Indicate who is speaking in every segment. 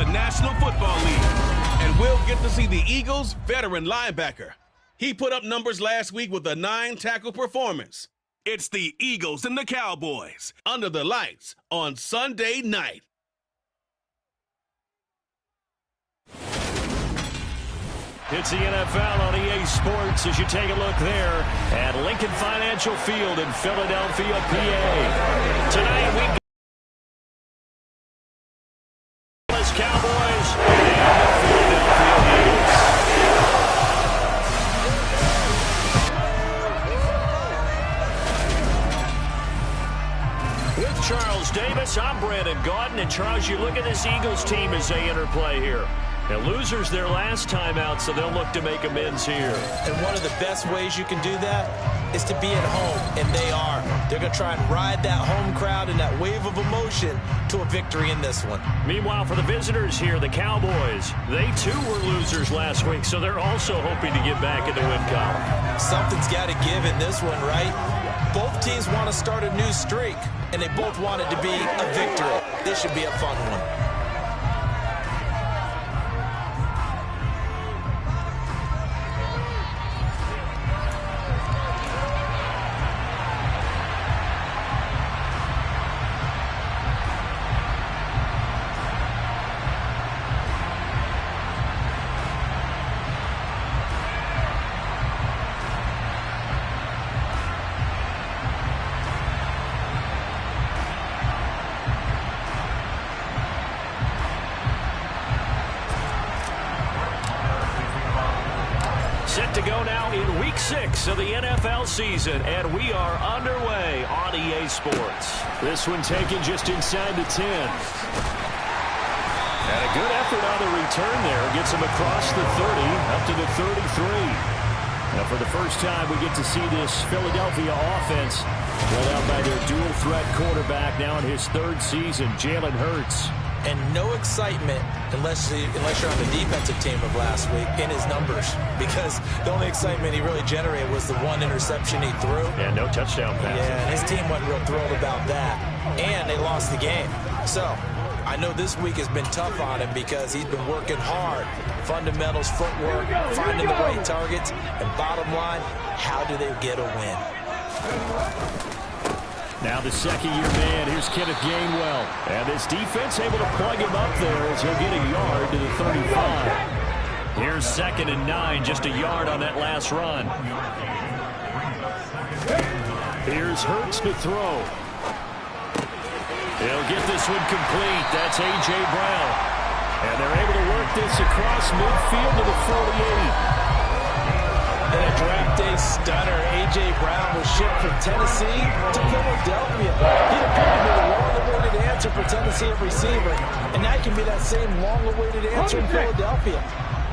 Speaker 1: the National Football League. And we'll get to see the Eagles' veteran linebacker. He put up numbers last week with a 9-tackle performance. It's the Eagles and the Cowboys under the lights on Sunday night.
Speaker 2: It's the NFL on EA Sports as you take a look there at Lincoln Financial Field in Philadelphia, PA. Tonight we got Cowboys and the Philadelphia Eagles. With Charles Davis, I'm Brandon Gaudin. And Charles, you look at this Eagles team as they enter play here. Now, losers their last time out, so they'll look to make amends here.
Speaker 3: And one of the best ways you can do that is to be at home, and they are. They're going to try and ride that home crowd and that wave of emotion to a victory in this one.
Speaker 2: Meanwhile, for the visitors here, the Cowboys, they too were losers last week, so they're also hoping to get back in the win column.
Speaker 3: Something's got to give in this one, right? Both teams want to start a new streak, and they both want it to be a victory. This should be a fun one.
Speaker 2: Set to go now in Week 6 of the NFL season, and we are underway on EA Sports. This one taken just inside the 10. And a good effort on the return there. Gets him across the 30, up to the 33. Now for the first time, we get to see this Philadelphia offense led out by their dual-threat quarterback now in his 3rd season, Jalen Hurts.
Speaker 3: And no excitement unless you're on the defensive team of last week in his numbers, because the only excitement he really generated was the one interception he threw.
Speaker 2: And no touchdown pass.
Speaker 3: Yeah, and his team wasn't real thrilled about that. And they lost the game. So I know this week has been tough on him because he's been working hard. Fundamentals, footwork, finding the right targets, and bottom line, how do they get a win?
Speaker 2: Now the second-year man, here's Kenneth Gainwell. And this defense able to plug him up there as he'll get a yard to the 35. Here's 2nd and 9, just a yard on that last run. Here's Hurts to throw. He'll get this one complete. That's A.J. Brown. And they're able to work this across midfield to the 48.
Speaker 3: And a draft day stunner, A.J. Brown was shipped from Tennessee to Philadelphia. He appeared to be the long-awaited answer for Tennessee at receiver, and that can be that same long-awaited answer in Philadelphia.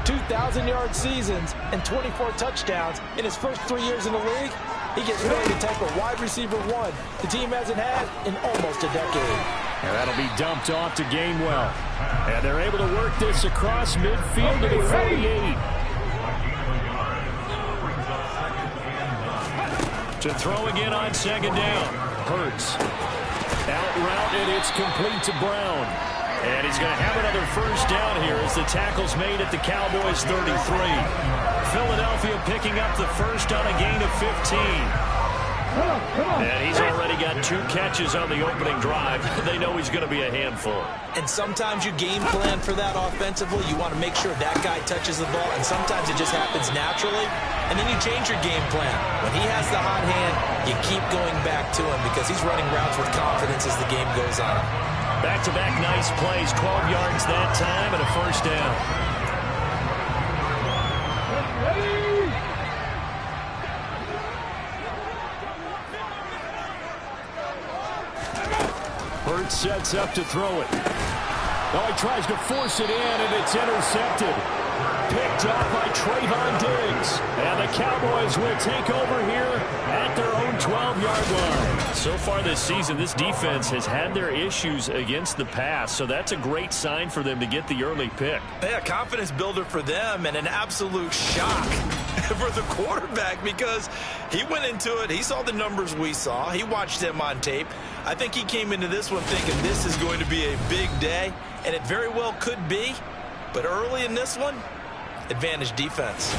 Speaker 3: 2,000-yard seasons and 24 touchdowns in his first 3 years in the league. He gets ready to take a wide receiver one the team hasn't had in almost a decade.
Speaker 2: And that'll be dumped off to Gainwell. And they're able to work this across midfield to the 48. To throw again on 2nd down. Hurts. Out route, and it's complete to Brown. And he's going to have another first down here as the tackle's made at the Cowboys' 33. Philadelphia picking up the first on a gain of 15. And he's already got 2 catches on the opening drive. They know he's going to be a handful.
Speaker 3: And sometimes you game plan for that offensively. You want to make sure that guy touches the ball, and sometimes it just happens naturally. And then you change your game plan. When he has the hot hand, you keep going back to him because he's running routes with confidence as the game goes on.
Speaker 2: Back-to-back nice plays, 12 yards that time and a first down. Hurts sets up to throw it. Oh, he tries to force it in, and it's intercepted. Picked up by Trayvon Diggs. And the Cowboys will take over here at their own 12-yard line. So far this season, this defense has had their issues against the pass, so that's a great sign for them to get the early pick.
Speaker 3: Yeah, confidence builder for them, and an absolute shock for the quarterback because he went into it. He saw the numbers we saw. He watched them on tape. I think he came into this one thinking this is going to be a big day, and it very well could be. But early in this one, advantage defense.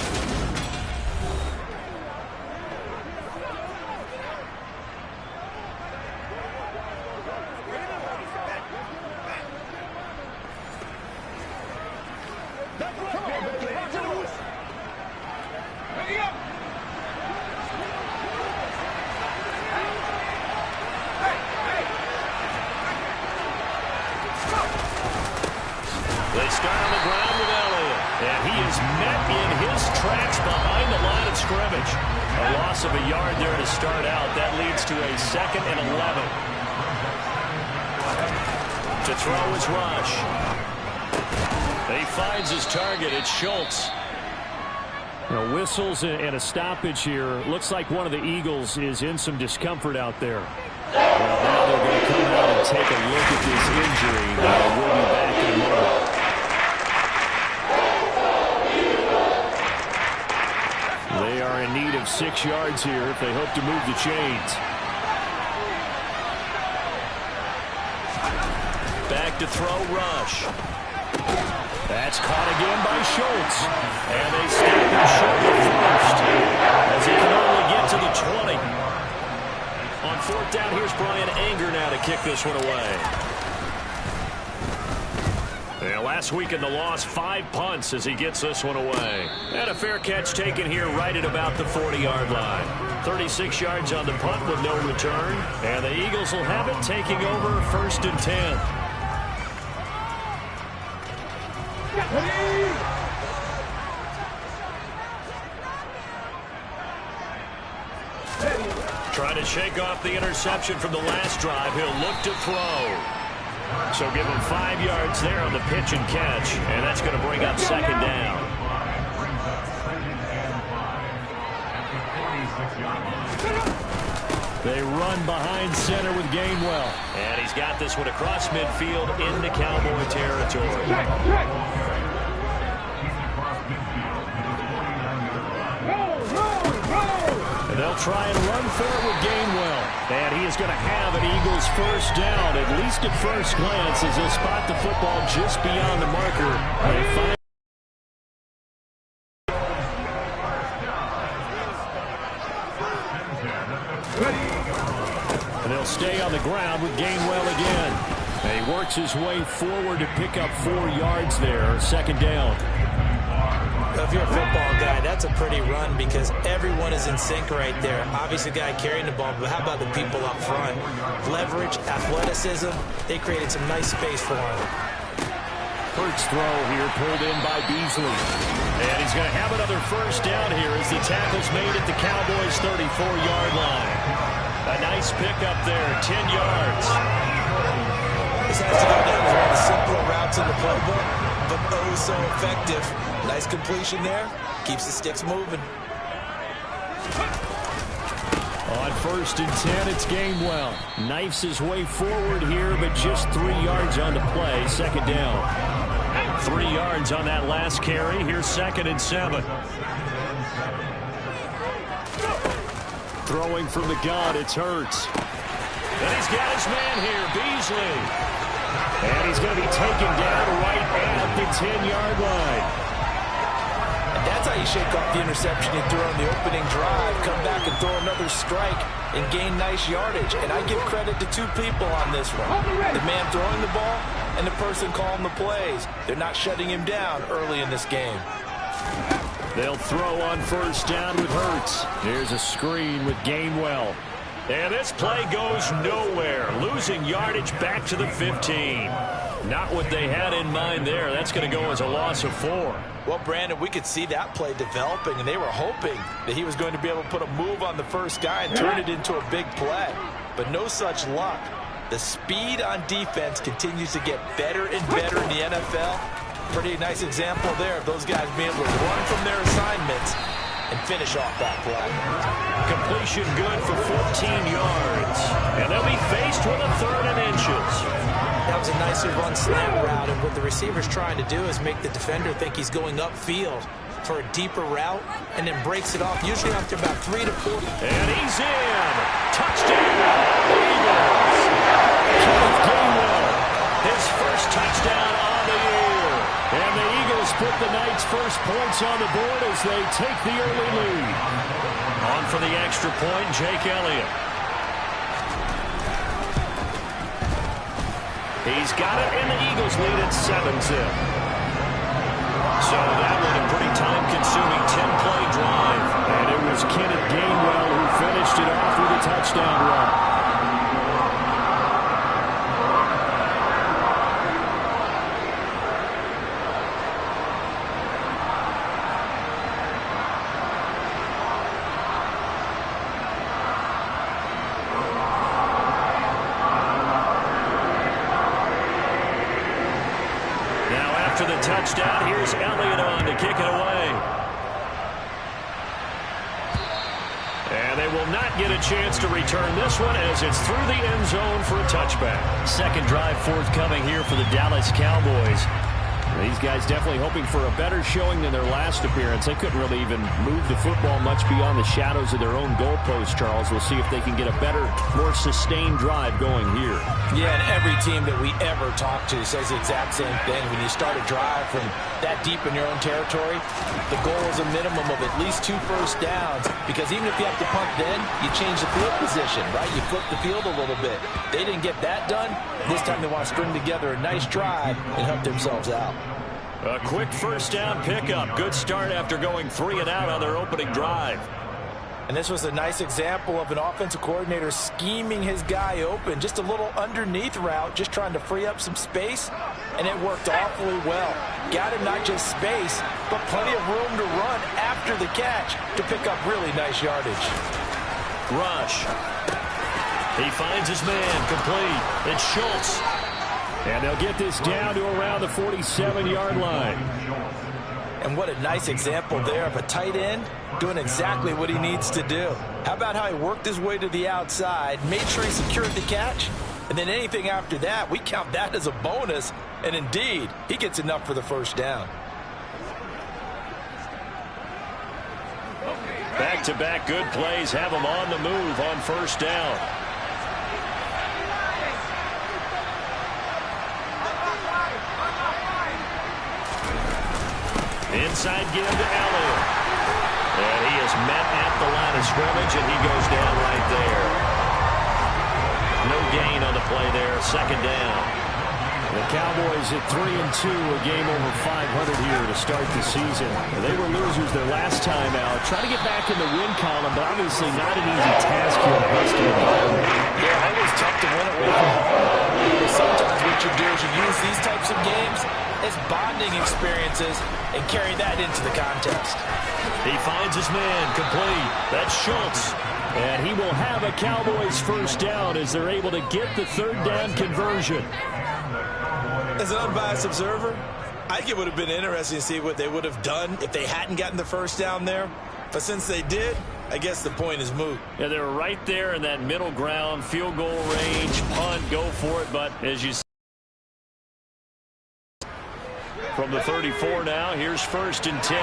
Speaker 2: They start on the ground with Elliott. And he is met in his tracks behind the line of scrimmage. A loss of a yard there to start out. That leads to a 2nd and 11. To throw is Rush. He finds his target. It's Schultz. Whistles and a stoppage here. Looks like one of the Eagles is in some discomfort out there. Well, now they're going to come out and take a look at this injury. We'll be back in a moment. They are in need of 6 yards here if they hope to move the chains. Back to throw, Rush. That's caught again by Schultz. And they stop him short at first as he can only get to the 20. On 4th down, here's Brian Anger now to kick this one away. Yeah, last week in the loss, 5 punts as he gets this one away. And a fair catch taken here right at about the 40-yard line. 36 yards on the punt with no return. And the Eagles will have it taking over 1st and 10. Trying to shake off the interception from the last drive. He'll look to throw. So give him 5 yards there on the pitch and catch. And that's going to bring up 2nd down. They run behind center with Gainwell. And he's got this one across midfield into Cowboy territory. They'll try and run for it with Gainwell. And he is going to have an Eagles 1st down, at least at first glance, as he'll spot the football just beyond the marker. And they'll stay on the ground with Gainwell again. And he works his way forward to pick up 4 yards there, 2nd down.
Speaker 3: If you're a football guy, that's a pretty run because everyone is in sync right there. Obviously, the guy carrying the ball, but how about the people up front? Leverage, athleticism, they created some nice space for him.
Speaker 2: Hurts throw here pulled in by Beasley. And he's going to have another 1st down here as the tackle's made at the Cowboys' 34-yard line. A nice pickup there, 10 yards.
Speaker 3: This has to go down as one of the simpler routes in the playbook, but oh so effective. Nice completion there. Keeps the sticks moving.
Speaker 2: On 1st and 10, it's Gainwell. Knifes his way forward here, but just 3 yards on the play. 2nd down. 3 yards on that last carry. Here's 2nd and 7. Throwing from the gun, it's Hurts. And he's got his man here, Beasley. And he's going to be taken down right at the 10-yard line.
Speaker 3: That's how you shake off the interception you threw on the opening drive, come back and throw another strike and gain nice yardage. And I give credit to 2 people on this one. The man throwing the ball and the person calling the plays. They're not shutting him down early in this game.
Speaker 2: They'll throw on 1st down with Hurts. Here's a screen with Gainwell. And this play goes nowhere. Losing yardage back to the 15. Not what they had in mind there. That's going to go as a loss of 4.
Speaker 3: Well, Brandon, we could see that play developing, and they were hoping that he was going to be able to put a move on the first guy and turn it into a big play. But no such luck. The speed on defense continues to get better and better in the NFL. Pretty nice example there of those guys being able to run from their assignments and finish off that play.
Speaker 2: Completion good for 14 yards. And they'll be faced with a 3rd and inches.
Speaker 3: That was a nicely run slant route, and what the receiver's trying to do is make the defender think he's going upfield. for a deeper route and then breaks it off, usually after about 3 to 4.
Speaker 2: And he's in. Touchdown, Eagles. Kenneth Gainwell, his first touchdown on the year. And the Eagles put the night's first points on the board as they take the early lead. On for the extra point, Jake Elliott. He's got it, and the Eagles lead at 7-zip. So that was a pretty time-consuming 10-play drive. And it was Kenneth Gainwell who finished it off with a touchdown run. After the touchdown, here's Elliott on to kick it away. And they will not get a chance to return this one as it's through the end zone for a touchback. Second drive forthcoming here for the Dallas Cowboys. These guys definitely hoping for a better showing than their last appearance. They couldn't really even move the football much beyond the shadows of their own goalpost, Charles. We'll see if they can get a better, more sustained drive going here.
Speaker 3: Yeah, and every team that we ever talk to says the exact same thing. When you start a drive from that deep in your own territory, the goal is a minimum of at least 2 first downs, because even if you have to punt then, you change the field position, right? You flip the field a little bit. They didn't get that done. This time they want to string together a nice drive and help themselves out.
Speaker 2: A quick first down pickup. Good start after going 3 and out on their opening drive.
Speaker 3: And this was a nice example of an offensive coordinator scheming his guy open. Just a little underneath route, just trying to free up some space, and it worked awfully well. Got him not just space, but plenty of room to run after the catch to pick up really nice yardage.
Speaker 2: Rush. He finds his man, complete. It's Schultz. And they'll get this down to around the 47-yard line.
Speaker 3: And what a nice example there of a tight end doing exactly what he needs to do. How about how he worked his way to the outside, made sure he secured the catch, and then anything after that, we count that as a bonus. And indeed, he gets enough for the first down.
Speaker 2: Back-to-back good plays have him on the move on first down. Inside give to Elliott. And he is met at the line of scrimmage, and he goes down right there. No gain on the play there. Second down. The Cowboys at 3-2, a game over 500 here to start the season. They were losers their last time out. Try to get back in the win column, but obviously not an easy task here in a hostile environment.
Speaker 3: Yeah, always tough to win away from home. Sometimes what you do is you use these types of games as bonding experiences and carry that into the contest.
Speaker 2: He finds his man, complete. That's Schultz. And he will have a Cowboys first down as they're able to get the third down conversion.
Speaker 3: As an unbiased observer, I think it would have been interesting to see what they would have done if they hadn't gotten the first down there. But since they did, I guess the point is moot.
Speaker 2: Yeah, they're right there in that middle ground, field goal range, punt, go for it. But as you see, from the 34 now, here's 1st and 10.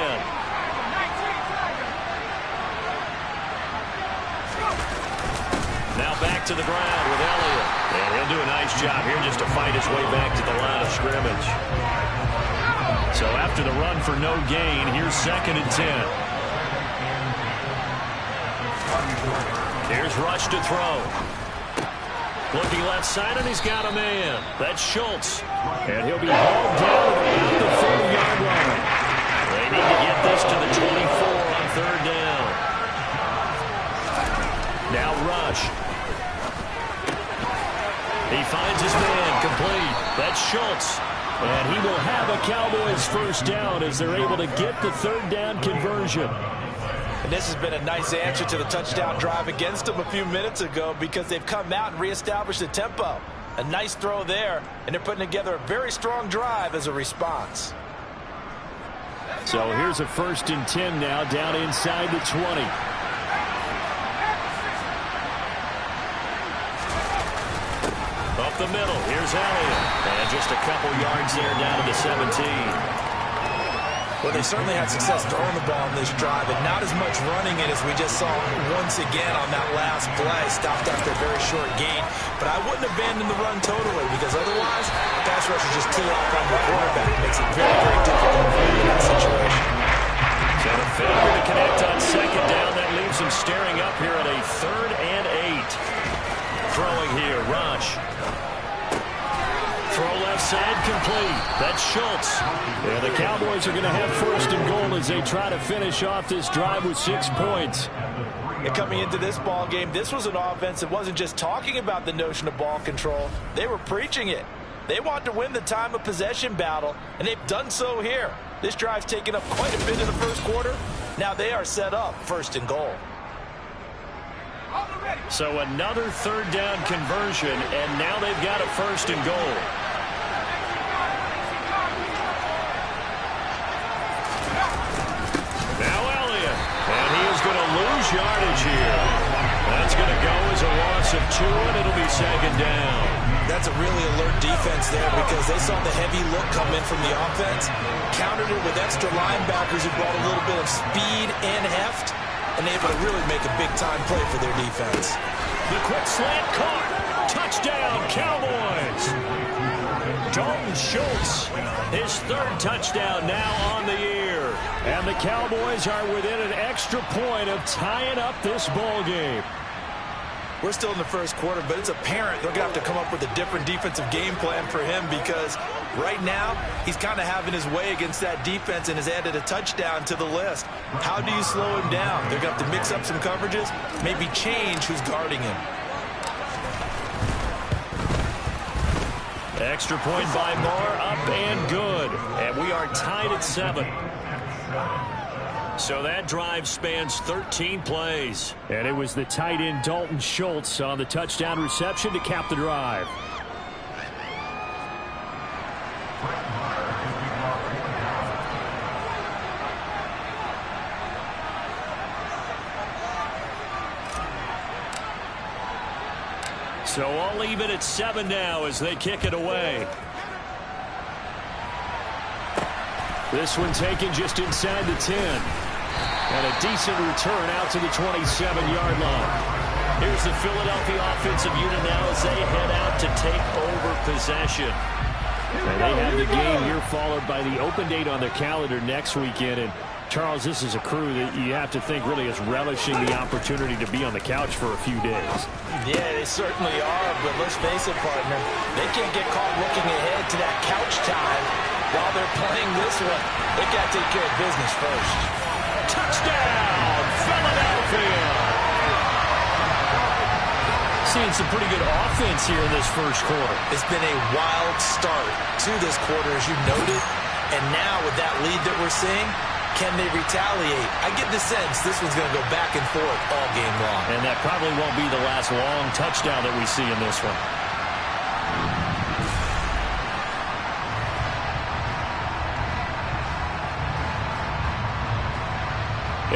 Speaker 2: Now back to the ground with Elliott. And he'll do a nice job here just to fight his way back to the line of scrimmage. So after the run for no gain, here's 2nd and 10. Here's Rush to throw. Looking left side, and he's got a man. That's Schultz. And he'll be hauled down at the 30-yard line. They need to get this to the 24 on third down. Now Rush. He finds his man, complete. That's Schultz. And he will have a Cowboys first down as they're able to get the third down conversion.
Speaker 3: And this has been a nice answer to the touchdown drive against them a few minutes ago, because they've come out and reestablished the tempo. A nice throw there, and they're putting together a very strong drive as a response.
Speaker 2: So here's a 1st and 10 now, down inside the 20. Up the middle, here's Elliott. And just a couple yards there down to the 17.
Speaker 3: Well, they certainly had success throwing the ball on this drive, and not as much running it as we just saw once again on that last play. Stopped after a very short gain. But I wouldn't abandon the run totally, because otherwise, pass rush is just tee off on your quarterback. It makes it very, very difficult for him in that situation.
Speaker 2: So the failure to connect on second down, that leaves him staring up here at a 3rd and 8. Throwing here, Rush. Throw left side complete. That's Schultz. Yeah, the Cowboys are going to have 1st and goal as they try to finish off this drive with 6 points.
Speaker 3: And coming into this ball game, this was an offense that wasn't just talking about the notion of ball control. They were preaching it. They want to win the time of possession battle, and they've done so here. This drive's taken up quite a bit in the first quarter. Now they are set up 1st and goal.
Speaker 2: So another 3rd down conversion, and now they've got a 1st and goal. Going to lose yardage here. That's going to go as a loss of 2, and it'll be 2nd down.
Speaker 3: That's a really alert defense there, because they saw the heavy look come in from the offense, countered it with extra linebackers who brought a little bit of speed and heft, and able to really make a big-time play for their defense.
Speaker 2: The quick slant caught. Touchdown, Cowboys. Dalton Schultz, his 3rd touchdown now on the year. And the Cowboys are within an extra point of tying up this ball game.
Speaker 3: We're still in the first quarter, but it's apparent they're going to have to come up with a different defensive game plan for him, because right now he's kind of having his way against that defense and has added a touchdown to the list. How do you slow him down? They're going to have to mix up some coverages, maybe change who's guarding him.
Speaker 2: Extra point by Moore, up and good. And we are tied at 7. So that drive spans 13 plays. And it was the tight end Dalton Schultz on the touchdown reception to cap the drive. So all even at 7 now as they kick it away. This one taken just inside the 10. And a decent return out to the 27-yard line. Here's the Philadelphia offensive unit now as they head out to take over possession. And they have the game here followed by the open date on their calendar next weekend. And Charles, this is a crew that you have to think really is relishing the opportunity to be on the couch for a few days.
Speaker 3: Yeah, they certainly are, but let's face it, partner, they can't get caught looking ahead to that couch time while they're playing this one. They got to take care of business first.
Speaker 2: Touchdown, Philadelphia! Seeing some pretty good offense here in this first quarter.
Speaker 3: It's been a wild start to this quarter, as you noted, and now with that lead that we're seeing, can they retaliate? I get the sense this one's going to go back and forth all game long.
Speaker 2: And that probably won't be the last long touchdown that we see in this one.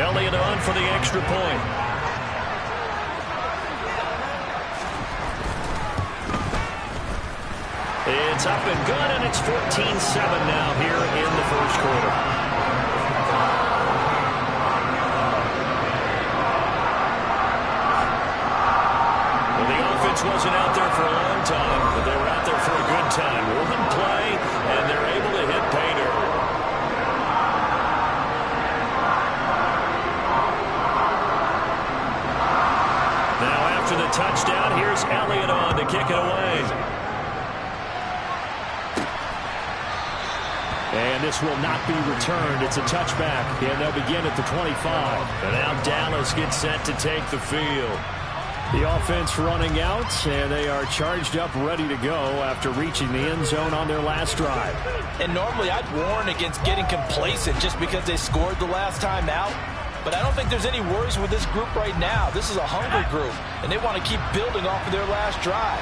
Speaker 2: Elliott on for the extra point. It's up and good, and it's 14-7 now here in the first quarter. Wasn't out there for a long time, but they were out there for a good time. One play, and they're able to hit Painter. Now after the touchdown, here's Elliott on to kick it away. And this will not be returned. It's a touchback, and they'll begin at the 25. And now Dallas gets set to take the field. The offense running out, and they are charged up, ready to go after reaching the end zone on their last drive.
Speaker 3: And normally I'd warn against getting complacent just because they scored the last time out. But I don't think there's any worries with this group right now. This is a hungry group, and they want to keep building off of their last drive.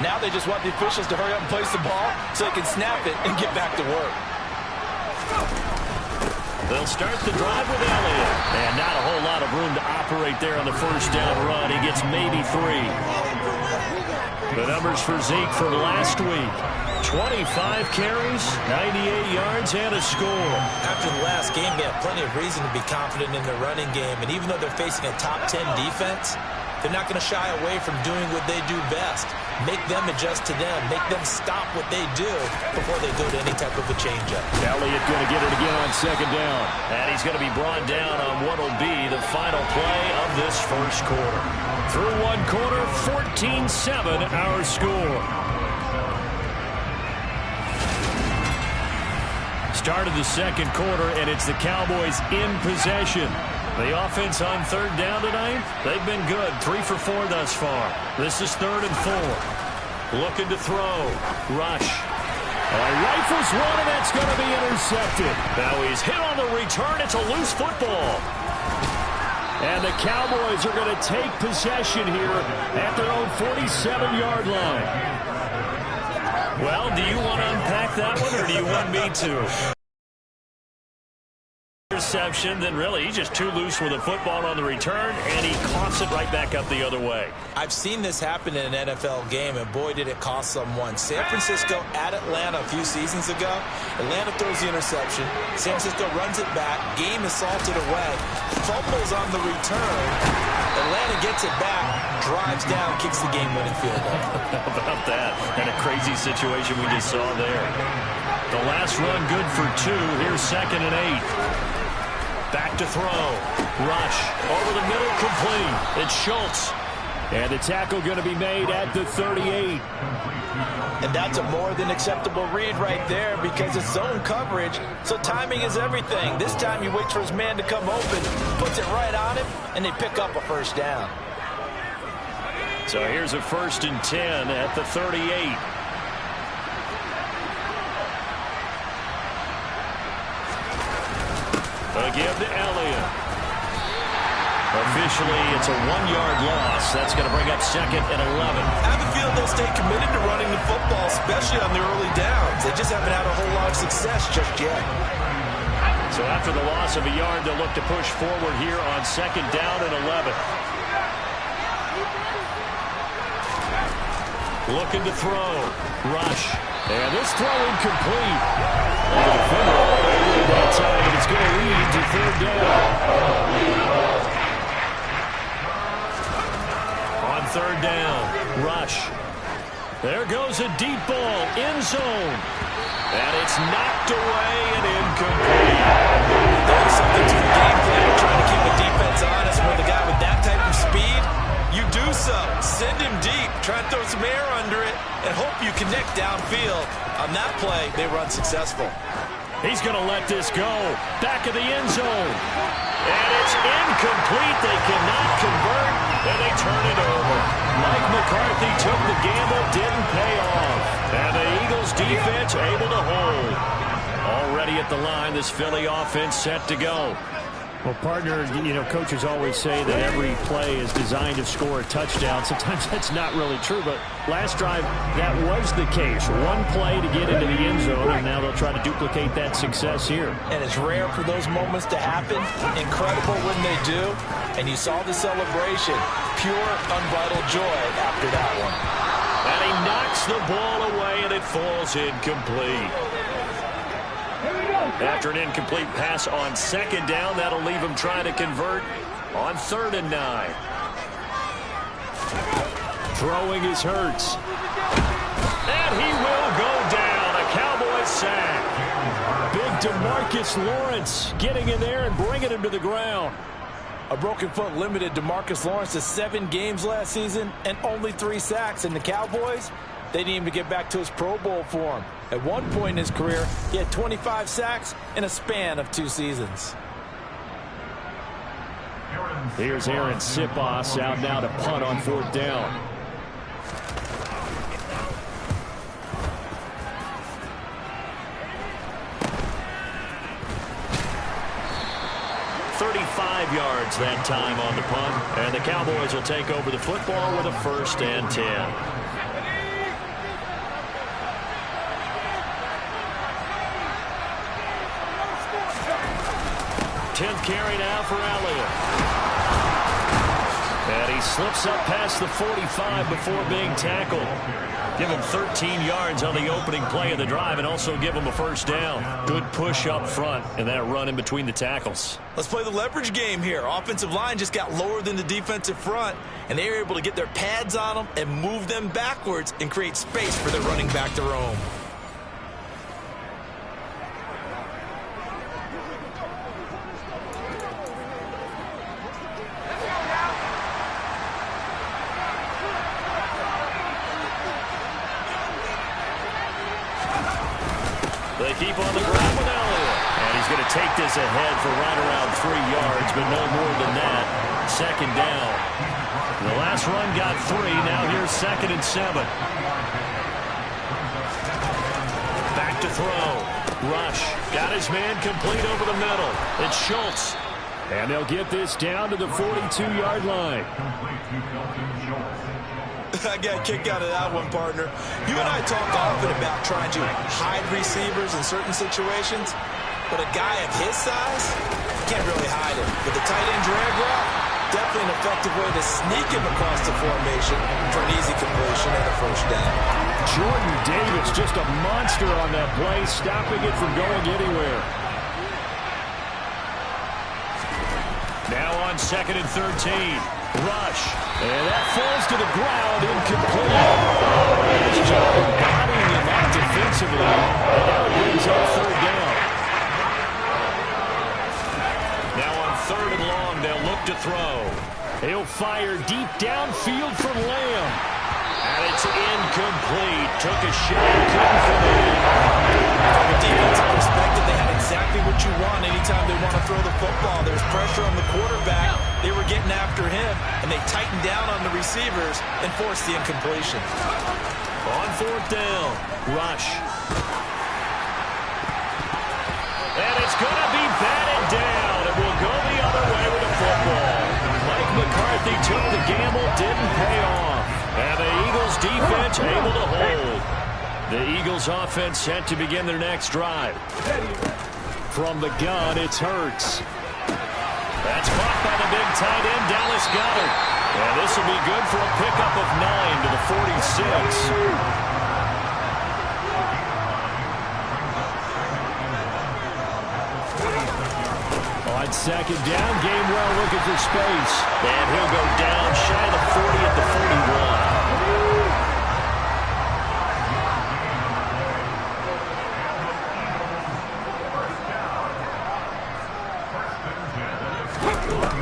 Speaker 3: Now they just want the officials to hurry up and place the ball so they can snap it and get back to work.
Speaker 2: They'll start the drive with Elliott. And not a whole lot of room to operate there on the first down run. He gets maybe 3. The numbers for Zeke from last week. 25 carries, 98 yards, and a score.
Speaker 3: After the last game, they have plenty of reason to be confident in their running game. And even though they're facing a top 10 defense, they're not going to shy away from doing what they do best. Make them adjust to them. Make them stop what they do before they go to any type of a changeup.
Speaker 2: Elliott going to get it again on second down. And he's going to be brought down on what will be the final play of this first quarter. Through one quarter, 14-7 our score. Start of the second quarter, and it's the Cowboys in possession. The offense on third down tonight, they've been good. 3 for 4 thus far. This is 3rd and 4. Looking to throw. Rush. Rifles one, and that's going to be intercepted. Now he's hit on the return. It's a loose football. And the Cowboys are going to take possession here at their own 47-yard line. Well, do you want to unpack that one, or do you want me to? Interception, then really he's just too loose with a football on the return, and he coughs it right back up the other way.
Speaker 3: I've seen this happen in an NFL game, and boy, did it cost someone. San Francisco at Atlanta a few seasons ago. Atlanta throws the interception. San Francisco runs it back. Game is salted away. Fumbles on the return. Atlanta gets it back, drives down, kicks the game-winning field goal.
Speaker 2: How about that? And a crazy situation we just saw there. The last run good for 2. Here's 2nd and 8. Back to throw. Rush. Over the middle, complete. It's Schultz. And the tackle going to be made at the 38.
Speaker 3: And that's a more than acceptable read right there because it's zone coverage, so timing is everything. This time he waits for his man to come open, puts it right on him, and they pick up a first down.
Speaker 2: So here's a 1st and 10 at the 38. Again to Elliott. Officially, it's a 1-yard loss. That's going to bring up 2nd and 11.
Speaker 3: I have a feeling they'll stay committed to running the football, especially on the early downs. They just haven't had a whole lot of success just yet.
Speaker 2: So after the loss of a yard, they'll look to push forward here on 2nd down and 11. Looking to throw. Rush. And this throw incomplete. And the defender all over that time, and it's going to lead to 3rd down. On 3rd down, Rush. There goes a deep ball, end zone. And it's knocked away and incomplete.
Speaker 3: There's something to the game plan, trying to keep the defense honest with a guy with that type of speed. You do so. Send him deep. Try and throw some air under it and hope you connect downfield. On that play, they run successful.
Speaker 2: He's going to let this go. Back of the end zone. And it's incomplete. They cannot convert, and they turn it over. Mike McCarthy took the gamble, didn't pay off. And the Eagles defense able to hold. Already at the line, this Philly offense set to go.
Speaker 4: Well, partner, you know, coaches always say that every play is designed to score a touchdown. Sometimes that's not really true, but last drive, that was the case. One play to get into the end zone, and now they'll try to duplicate that success here.
Speaker 3: And it's rare for those moments to happen. Incredible when they do. And you saw the celebration. Pure, unbridled joy after that one.
Speaker 2: And he knocks the ball away, and it falls incomplete. After an incomplete pass on 2nd down, that'll leave him trying to convert on 3rd and 9. Throwing is Hurts. And he will go down. A Cowboys sack. Big DeMarcus Lawrence getting in there and bringing him to the ground.
Speaker 3: A broken foot limited DeMarcus Lawrence to 7 games last season and only 3 sacks. And the Cowboys, they need him to get back to his Pro Bowl form. At one point in his career, he had 25 sacks in a span of 2 seasons.
Speaker 2: Here's Aaron Sipos out now to punt on 4th down. .35 yards that time on the punt. And the Cowboys will take over the football with a 1st and 10. 10th carry now for Elliott. And he Slips up past the 45 before being tackled. Give him 13 yards on the opening play of the drive and also give him a first down. Good push up front and that run in between the tackles.
Speaker 3: Let's play the leverage game here. Offensive line just got lower than the defensive front, and they were able to get their pads on them and move them backwards and create space for their running back to roam.
Speaker 2: They keep on the ground with Elliott. And he's going to take this ahead for right around 3 yards, but no more than that. Second down. The last run got 3. Now here's 2nd and 7. Back to throw. Rush. Got his man complete over the middle. It's Schultz.
Speaker 4: And they'll get this down to the 42-yard line.
Speaker 3: I got a kick out of that one, partner. You and I talk often about trying to hide receivers in certain situations, but a guy of his size can't really hide him. With the tight end drag route, definitely an effective way to sneak him across the formation for an easy completion and a first down.
Speaker 4: Jordan Davis just a monster on that play, stopping it from going anywhere.
Speaker 2: Now on 2nd and 13. Rush. And that falls to the ground, incomplete. Nice job of bodying him out defensively. And now it brings up 3rd down. Now on 3rd and long, they'll look to throw.
Speaker 4: He'll fire deep downfield from Lamb.
Speaker 2: And it's incomplete. Took a shot, couldn't finish.
Speaker 3: From a defensive perspective, they had exactly what you want anytime they want to throw the football. There's pressure on the quarterback. They were getting after him, and they tightened down on the receivers and forced the incompletion.
Speaker 2: On 4th down, Rush. And it's going to be batted down. It will go the other way with the football. Mike McCarthy took the gamble, didn't pay off. And the Eagles defense able to hold. The Eagles offense set to begin their next drive.
Speaker 4: From the gun, it's Hurts.
Speaker 2: That's caught by the big tight end, Dallas Goedert. And this will be good for a pickup of 9 to the 46.
Speaker 4: On 2nd down, Gainwell looking for space.
Speaker 2: And he'll go down shy of the 40 at the 41.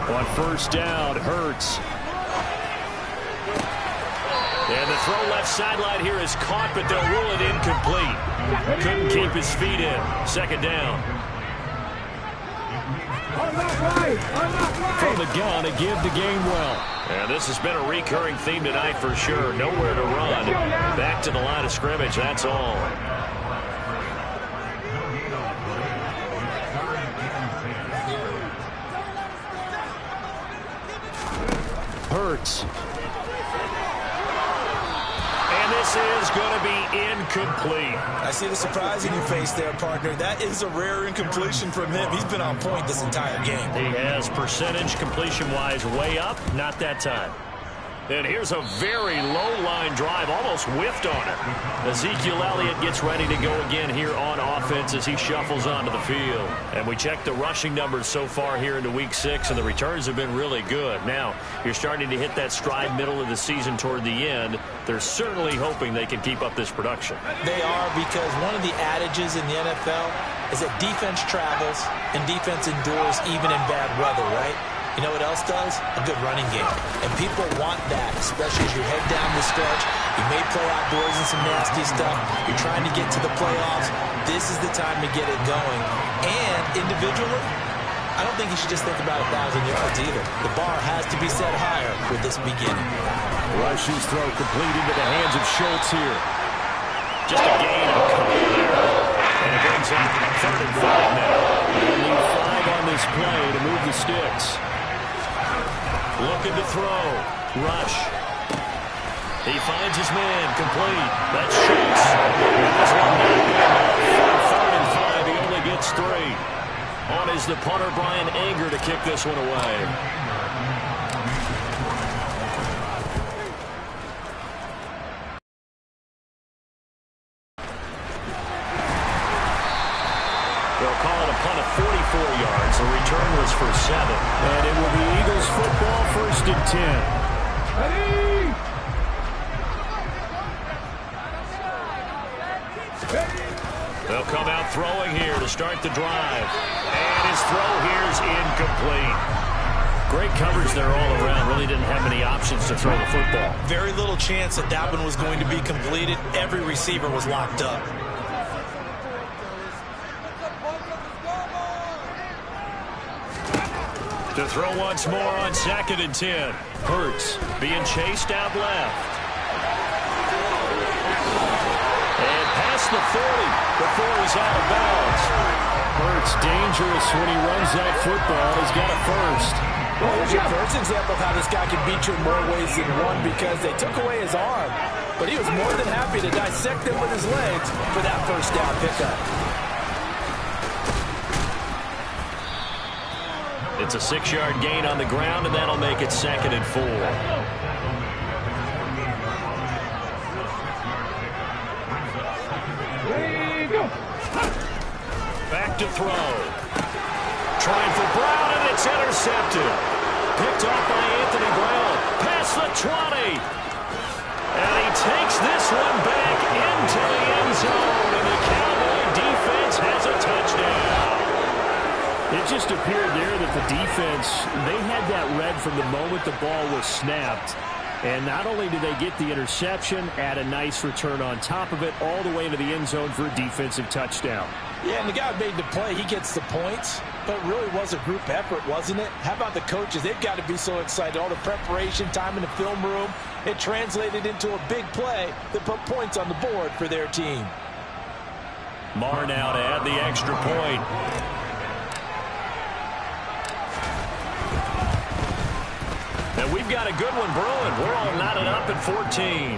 Speaker 4: On 1st down, Hurts.
Speaker 2: And the throw left sideline here is caught, but they'll rule it incomplete. Couldn't keep his feet in. 2nd down.
Speaker 4: From the gun, a give to Gainwell.
Speaker 2: And this has been a recurring theme tonight for sure. Nowhere to run. Back to the line of scrimmage, that's all.
Speaker 4: Hurts.
Speaker 2: And this is going to be incomplete.
Speaker 3: I see the surprise in your face there, partner. That is a rare incompletion from him. He's been on point this entire game.
Speaker 2: He has percentage completion-wise way up. Not that time. And here's a very low-line drive, almost whiffed on it. Ezekiel Elliott gets ready to go again here on offense as he shuffles onto the field. And we check the rushing numbers so far here into Week 6, and the returns have been really good. Now, you're starting to hit that stride middle of the season toward the end. They're certainly hoping they can keep up this production.
Speaker 3: They are, because one of the adages in the NFL is that defense travels and defense endures even in bad weather, right? You know what else does? A good running game. And people want that, especially as you head down the stretch. You may play outdoors in some nasty stuff. You're trying to get to the playoffs. This is the time to get it going. And individually, I don't think you should just think about 1,000 yards either. The bar has to be set higher with this beginning.
Speaker 4: Rush's throw complete into the hands of Schultz here.
Speaker 2: Just a gain of a couple there. And it brings up 3rd and 5 now.
Speaker 4: They'll need 5 on this play to move the sticks.
Speaker 2: Looking to throw. Rush. He finds his man. Complete. That's Schultz. That's one down. 3rd and 5. He only gets 3. On is the punter, Brian Anger, to kick this one away. They'll come out throwing here to start the drive. And his throw here is incomplete.
Speaker 4: Great coverage there all around. Really didn't have many options to throw the football.
Speaker 3: Very little chance that that one was going to be completed. Every receiver was locked up.
Speaker 2: To throw once more on 2nd and 10.
Speaker 4: Hurts being chased out left.
Speaker 2: And past the 40 before he's out of bounds.
Speaker 4: Hurts dangerous when he runs that football. He's got a first.
Speaker 3: Well, here's your first example of how this guy can beat you in more ways than one, because they took away his arm, but he was more than happy to dissect them with his legs for that first down pickup.
Speaker 2: It's a 6-yard gain on the ground, and that'll make it 2nd and 4. Back to throw. Trying for Brown, and it's intercepted. Picked off by Anthony Brown. Past the 20. And he takes this one back into the end zone, and the Cowboy defense has a touchdown.
Speaker 4: It just appeared there that the defense, they had that read from the moment the ball was snapped. And not only did they get the interception, add a nice return on top of it, all the way into the end zone for a defensive touchdown.
Speaker 3: Yeah, and the guy who made the play, he gets the points, but it really was a group effort, wasn't it? How about the coaches? They've got to be so excited. All the preparation, time in the film room, it translated into a big play that put points on the board for their team.
Speaker 2: Marr now to add the extra point. And we've got a good one brewing. We're all knotted up at 14.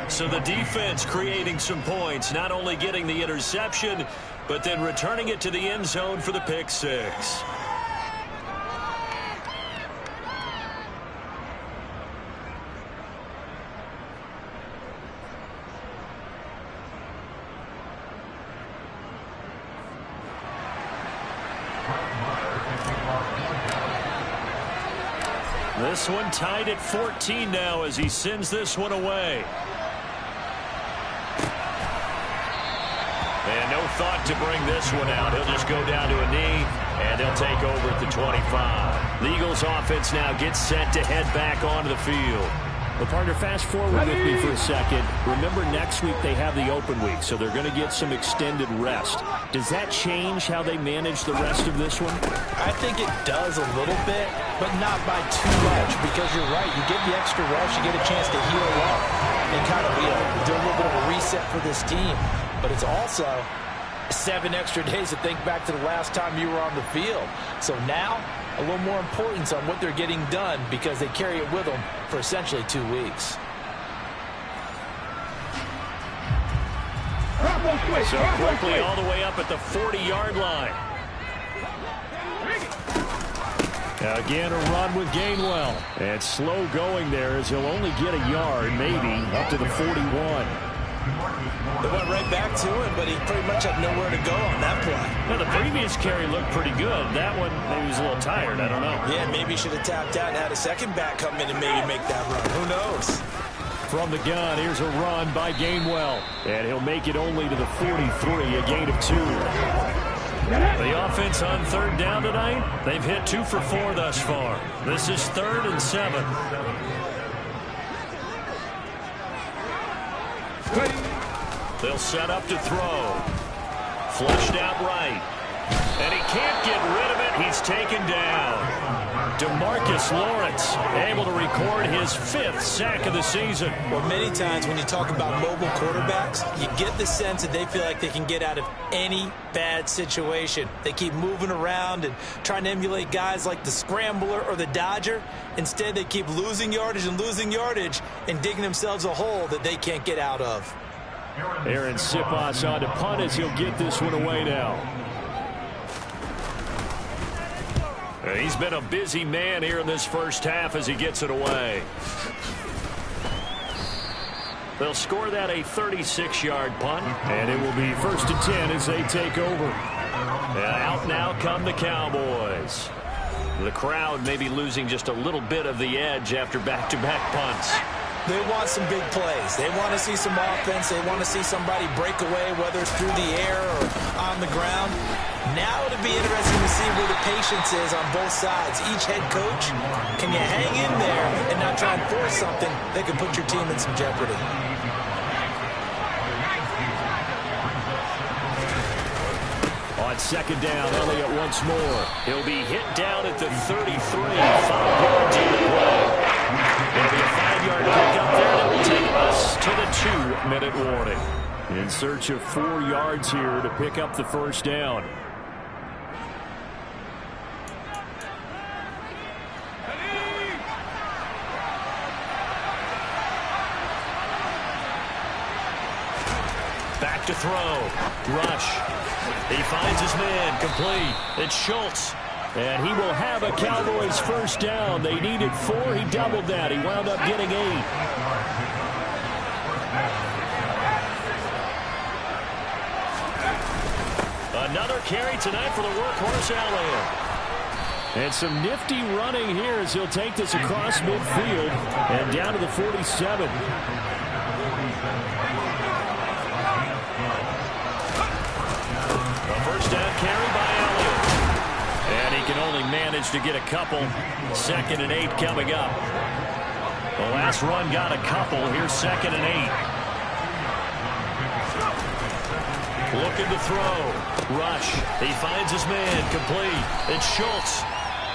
Speaker 2: So the defense creating some points, not only getting the interception, but then returning it to the end zone for the pick six. This one tied at 14 now as he sends this one away. And no thought to bring this one out. He'll just go down to a knee, and they'll take over at the 25. The Eagles offense now gets set to head back onto the field.
Speaker 4: Well, partner, fast forward with me for a second. Remember, next week they have the open week, so they're going to get some extended rest. Does that change how they manage the rest of this one?
Speaker 3: I think it does a little bit, but not by too much, because you're right. You get the extra rest, you get a chance to heal up and kind of do a little bit of a reset for this team. But it's also 7 extra days to think back to the last time you were on the field. So now, a little more importance on what they're getting done, because they carry it with them for essentially 2 weeks.
Speaker 2: So quickly all the way up at the 40-yard line.
Speaker 4: Again, a run with Gainwell. And slow going there as he'll only get a yard, maybe, up to the 41.
Speaker 3: They went right back to him, but he pretty much had nowhere to go on that play.
Speaker 4: Now, the previous carry looked pretty good. That one, maybe he was a little tired. I don't know.
Speaker 3: Yeah, maybe he should have tapped out and had a second back come in and maybe make that run. Who knows?
Speaker 4: From the gun, here's a run by Gainwell. And he'll make it only to the 43, a gain of 2.
Speaker 2: The offense on 3rd down tonight, they've hit 2 for 4 thus far. This is 3rd and 7. They'll set up to throw. Flushed out right. And he can't get rid of it. He's taken down. DeMarcus Lawrence able to record his 5th sack of the season.
Speaker 3: Well, many times when you talk about mobile quarterbacks, you get the sense that they feel like they can get out of any bad situation. They keep moving around and trying to emulate guys like the Scrambler or the Dodger. Instead, they keep losing yardage and digging themselves a hole that they can't get out of.
Speaker 4: Aaron Siposs on to punt as he'll get this one away now.
Speaker 2: He's been a busy man here in this first half as he gets it away. They'll score that a 36-yard punt.
Speaker 4: And it will be 1st and 10 as they take over.
Speaker 2: And out now come the Cowboys. The crowd may be losing just a little bit of the edge after back-to-back punts.
Speaker 3: They want some big plays. They want to see some offense. They want to see somebody break away, whether it's through the air or on the ground. Now it'll be interesting to see where the patience is on both sides. Each head coach, can you hang in there and not try and force something that could put your team in some jeopardy?
Speaker 2: On second down, Elliott once more. He'll be hit down at the 33. 5 yards in the play. It'll be a 5-yard pickup there that will take us to the 2-minute warning. In search of 4 yards here to pick up the first down. Back to throw. Rush. He finds his man, complete. It's Schultz. And he will have a Cowboys first down. They needed 4. He doubled that. He wound up getting 8. Another carry tonight for the workhorse Elliott. And some nifty running here as he'll take this across midfield and down to the 47. First down carry by Elliott. And he can only manage to get a couple. 2nd and 8 coming up. The last run got a couple. Here's 2nd and 8. Looking to throw. Rush. He finds his man. Complete. It's Schultz.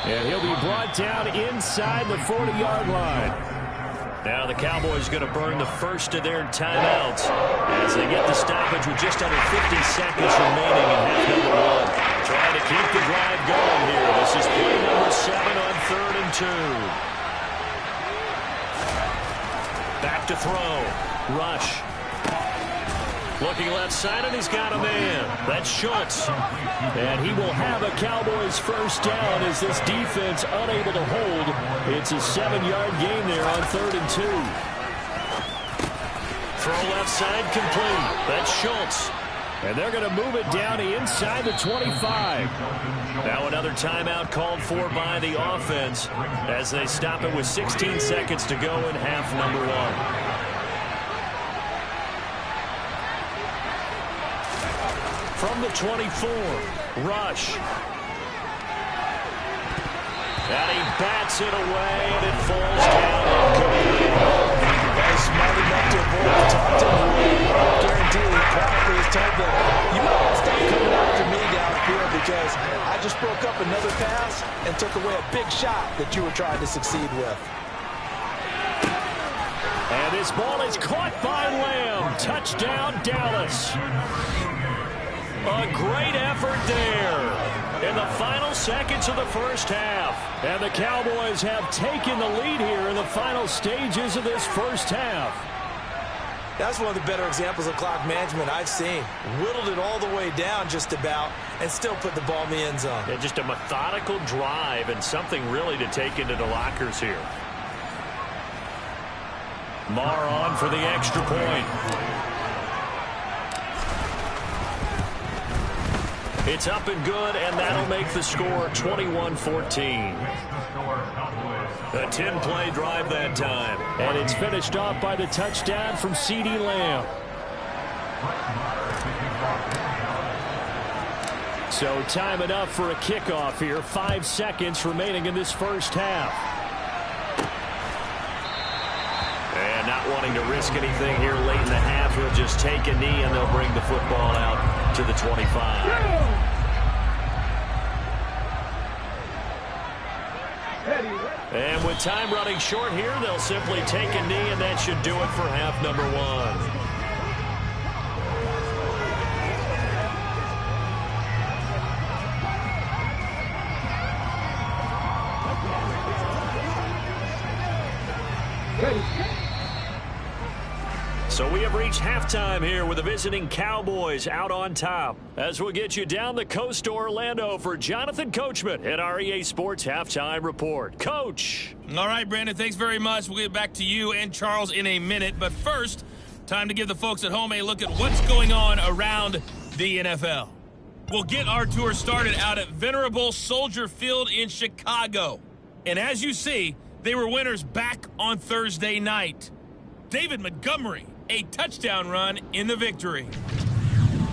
Speaker 2: And he'll be brought down inside the 40-yard line. Now the Cowboys going to burn the first of their timeouts as they get the stoppage with just under 50 seconds remaining in half number 1. Trying to keep the drive going here. This is play number 7 on 3rd and 2. Back to throw. Rush. Looking left side, and he's got a man. That's Schultz. And he will have a Cowboys first down as this defense unable to hold. It's a 7-yard gain there on 3rd and 2. Throw left side complete. That's Schultz. And they're going to move it down inside the 25. Now another timeout called for by the offense as they stop it with 16 seconds to go in half number 1. From the 24, Rush. And he bats it away, and it falls down incomplete.
Speaker 3: Guys smart enough to avoid the taunting rule. I guarantee he probably is told that you all stop coming after me downfield because I just broke up another pass and took away a big shot that you were trying to succeed with.
Speaker 2: And this ball is caught by Lamb. Touchdown, Dallas. A great effort there in the final seconds of the first half. And the Cowboys have taken the lead here in the final stages of this first half.
Speaker 3: That's one of the better examples of clock management I've seen. Whittled it all the way down just about and still put the ball in the end zone.
Speaker 2: Yeah, just a methodical drive and something really to take into the lockers here. Marr on for the extra point. It's up and good, and that'll make the score 21-14. A 10-play drive that time. And it's finished off by the touchdown from CeeDee Lamb. So time enough for a kickoff here. 5 seconds remaining in this first half. And not wanting to risk anything here late in the half, he'll just take a knee, and they'll bring the football out to the 25. And with time running short here, they'll simply take a knee, and that should do it for half number 1. So we have reached halftime here with the visiting Cowboys out on top. As we'll get you down the coast to Orlando for Jonathan Coachman at our EA Sports Halftime Report. Coach.
Speaker 5: All right, Brandon, thanks very much. We'll get back to you and Charles in a minute. But first, time to give the folks at home a look at what's going on around the NFL. We'll get our tour started out at Venerable Soldier Field in Chicago. And as you see, they were winners back on Thursday night. David Montgomery, a touchdown run in the victory.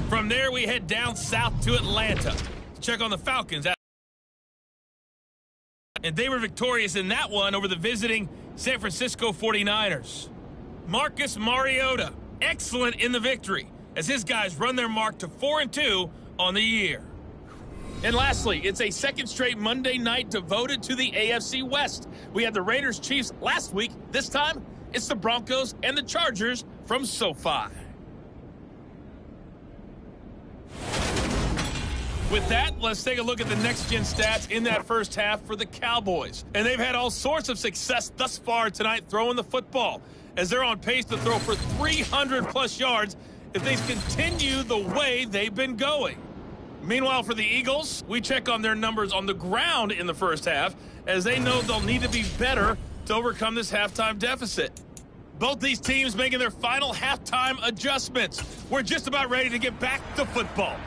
Speaker 5: From there, we head down south to Atlanta to check on the Falcons. And they were victorious in that one over the visiting San Francisco 49ers. Marcus Mariota, excellent in the victory, as his guys run their mark to 4-2 on the year. And lastly, it's a second straight Monday night devoted to the AFC West. We had the Raiders-Chiefs last week. This time, it's the Broncos and the Chargers from SoFi. With that, let's take a look at the next-gen stats in that first half for the Cowboys. And they've had all sorts of success thus far tonight throwing the football, as they're on pace to throw for 300-plus yards if they continue the way they've been going. Meanwhile, for the Eagles, we check on their numbers on the ground in the first half, as they know they'll need to be better to overcome this halftime deficit. Both these teams making their final halftime adjustments. We're just about ready to get back to football.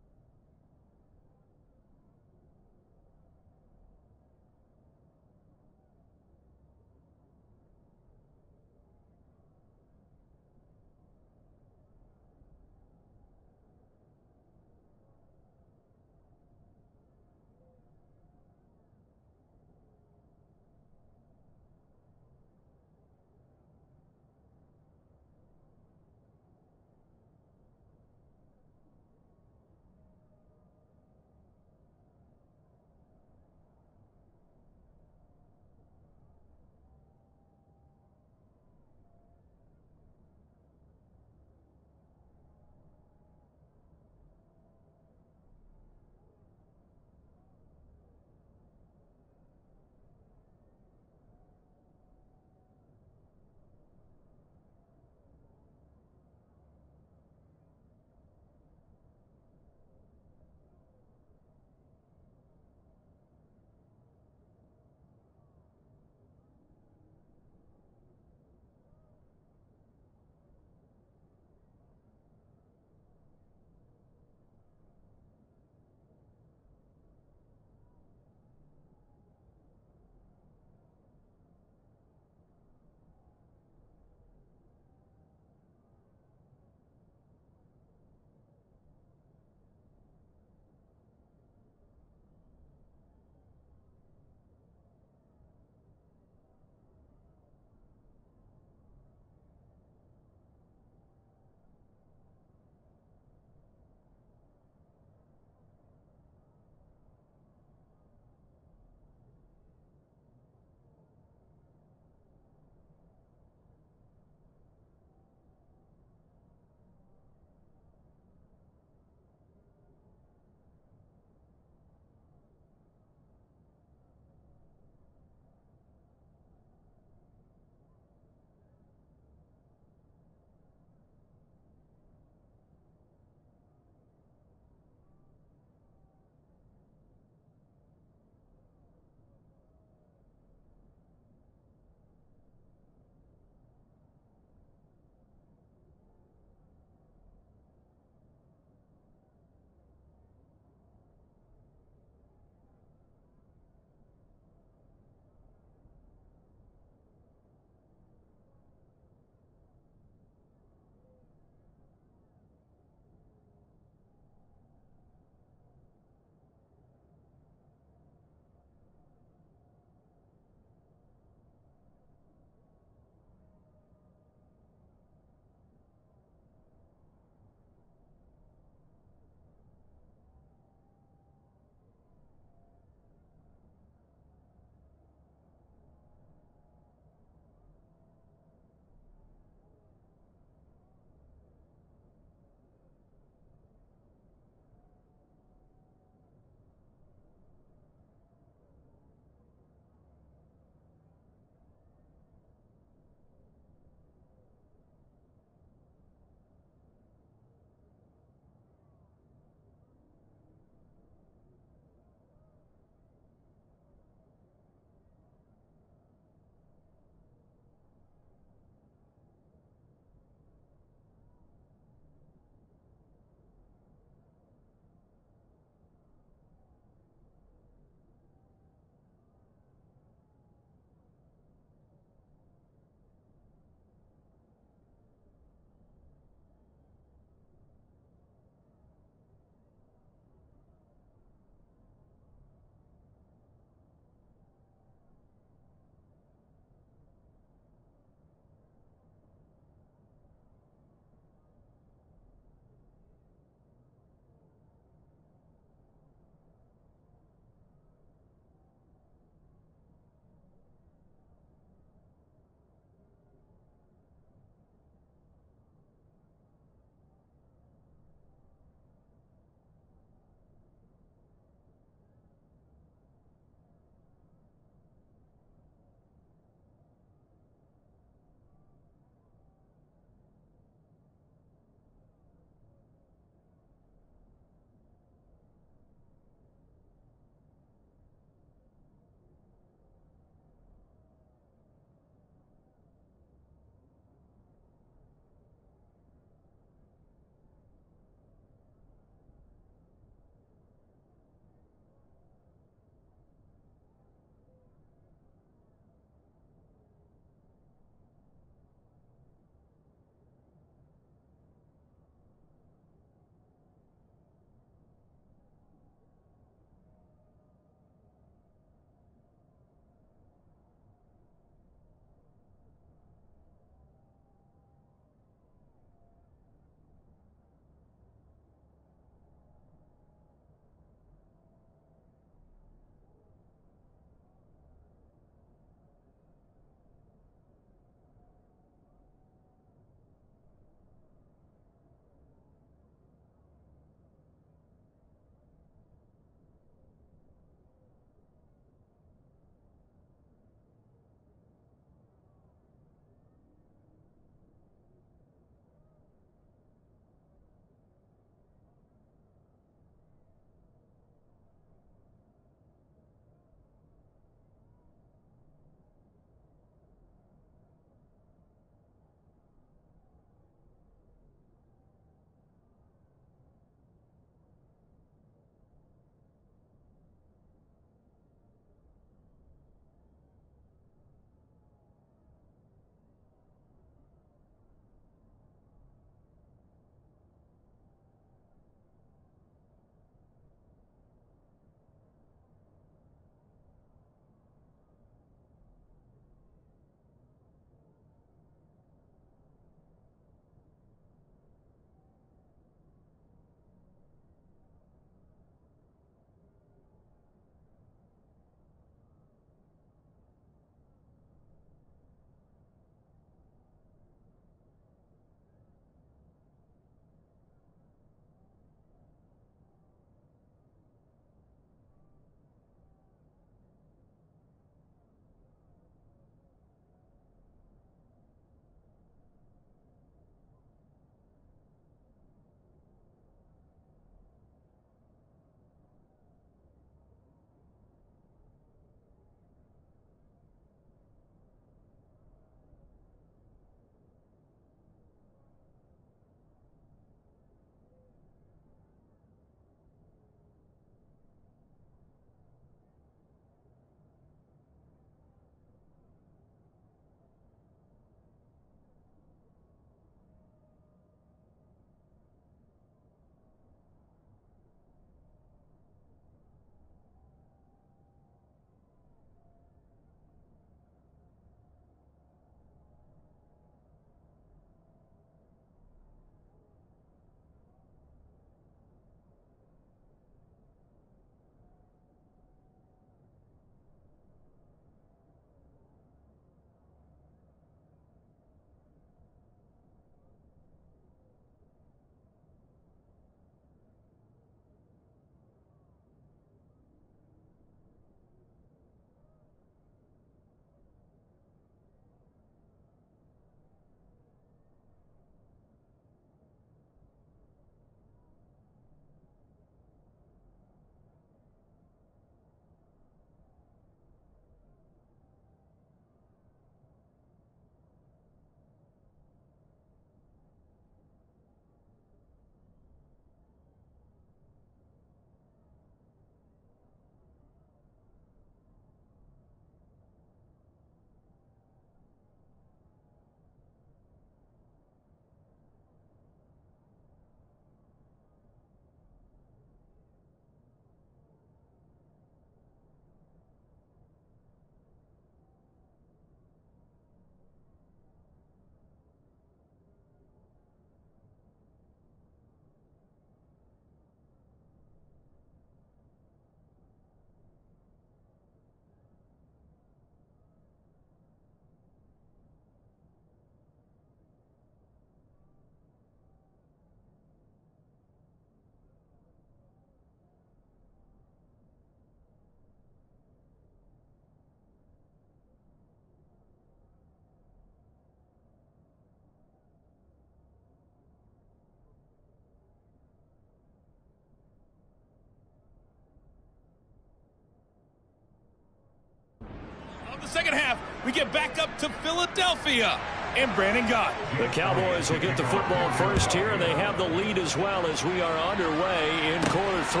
Speaker 5: second half, we get back up to Philadelphia and Brandon Gott.
Speaker 2: The Cowboys will get the football first here, and they have the lead as well as we are underway in quarter 3.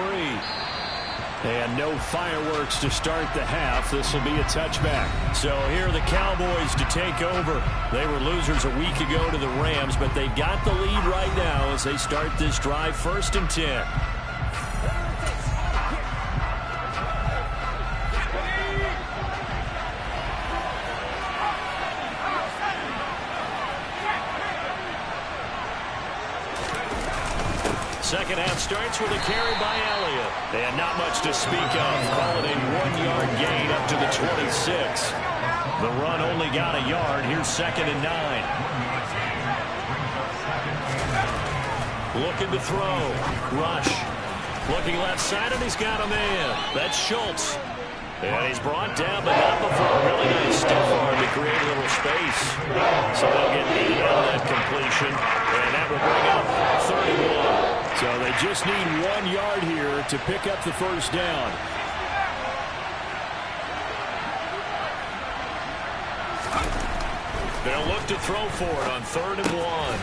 Speaker 2: And no fireworks to start the half. This will be a touchback. So here are the Cowboys to take over. They were losers a week ago to the Rams, but they got the lead right now as they start this drive, 1st and 10. Second half starts with a carry by Elliott. And not much to speak of. Call it a 1-yard gain up to the 26. The run only got a yard. Here's 2nd and 9. Looking to throw. Rush. Looking left side, and he's got a man. That's Schultz. And he's brought down, but not before a really nice stiff arm to create a little space. So they'll get 8 on that completion. And that will bring up 31. So they just need 1 yard here to pick up the first down. They'll look to throw for it on 3rd and 1.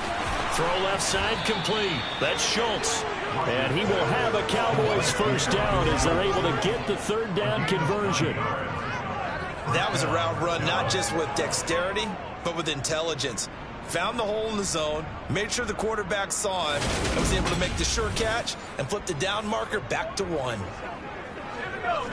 Speaker 2: Throw left side complete. That's Schultz. And he will have a Cowboys first down as they're able to get the 3rd down conversion.
Speaker 3: That was a route run not just with dexterity, but with intelligence. Found the hole in the zone, made sure the quarterback saw him, and was able to make the sure catch and flip the down marker back to 1.
Speaker 5: Here we go.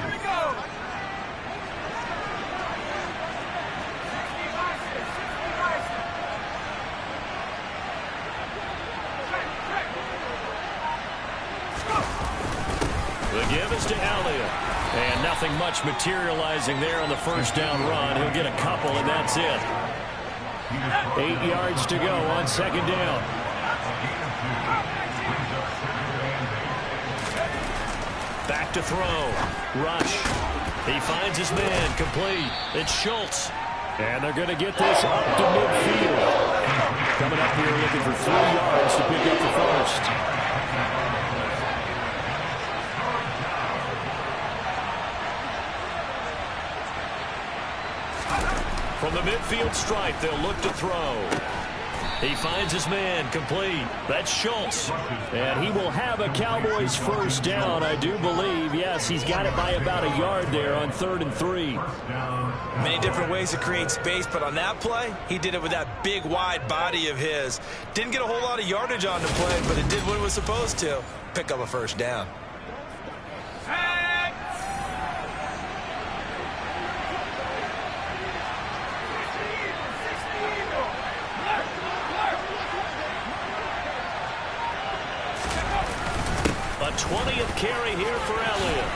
Speaker 2: The give is to Elliott. And nothing much materializing there on the first down run. He'll get a couple, and that's it. 8 yards to go on 2nd down. Back to throw. Rush. He finds his man. Complete. It's Schultz.
Speaker 4: And they're going to get this up to midfield. Coming up here looking for 3 yards to pick up the first.
Speaker 2: From the midfield stripe, they'll look to throw. He finds his man. Complete. That's Schultz.
Speaker 4: And he will have a Cowboys first down, I do believe. Yes, he's got it by about a yard there on 3rd and 3.
Speaker 3: Many different ways to create space, but on that play, he did it with that big, wide body of his. Didn't get a whole lot of yardage on the play, but it did what it was supposed to. Pick up a first down.
Speaker 2: A 20th carry here for Elliott.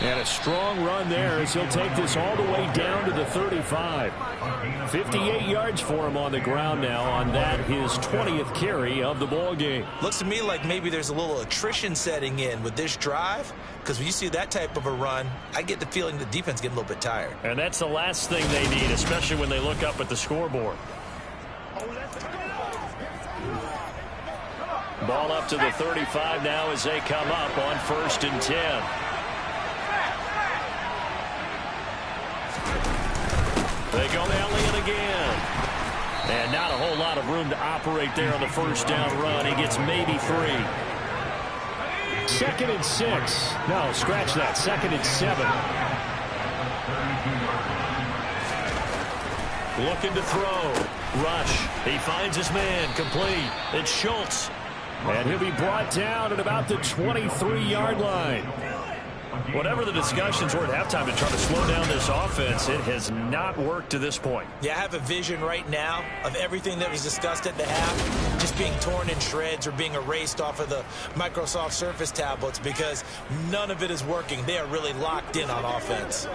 Speaker 4: And a strong run there as he'll take this all the way down to the 35. 58 yards for him on the ground now on that, his 20th carry of the ball game.
Speaker 3: Looks to me like maybe there's a little attrition setting in with this drive, because when you see that type of a run, I get the feeling the defense getting a little bit tired.
Speaker 2: And that's the last thing they need, especially when they look up at the scoreboard. Ball up to the 35 now as they come up on 1st and 10. They go to Elliott again. And not a whole lot of room to operate there on the first down run. He gets maybe 3.
Speaker 4: 2nd and 6. No, scratch that. 2nd and 7.
Speaker 2: Looking to throw. Rush. He finds his man. Complete. It's Schultz.
Speaker 4: And he'll be brought down at about the 23-yard line.
Speaker 2: Whatever the discussions were at halftime to try to slow down this offense, it has not worked to this point.
Speaker 3: Yeah, I have a vision right now of everything that was discussed at the half just being torn in shreds or being erased off of the Microsoft Surface tablets because none of it is working. They are really locked in on offense.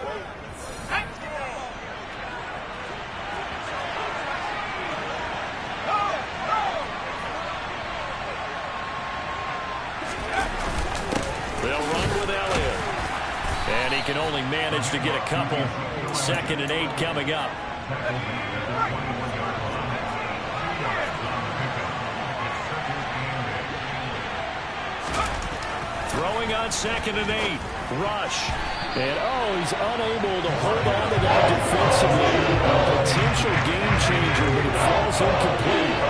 Speaker 2: They'll run with Elliott. And he can only manage to get a couple. 2nd and 8 coming up. Throwing on 2nd and 8. Rush.
Speaker 4: And, oh, he's unable to hold on to that defensively. A potential game changer, but it falls incomplete.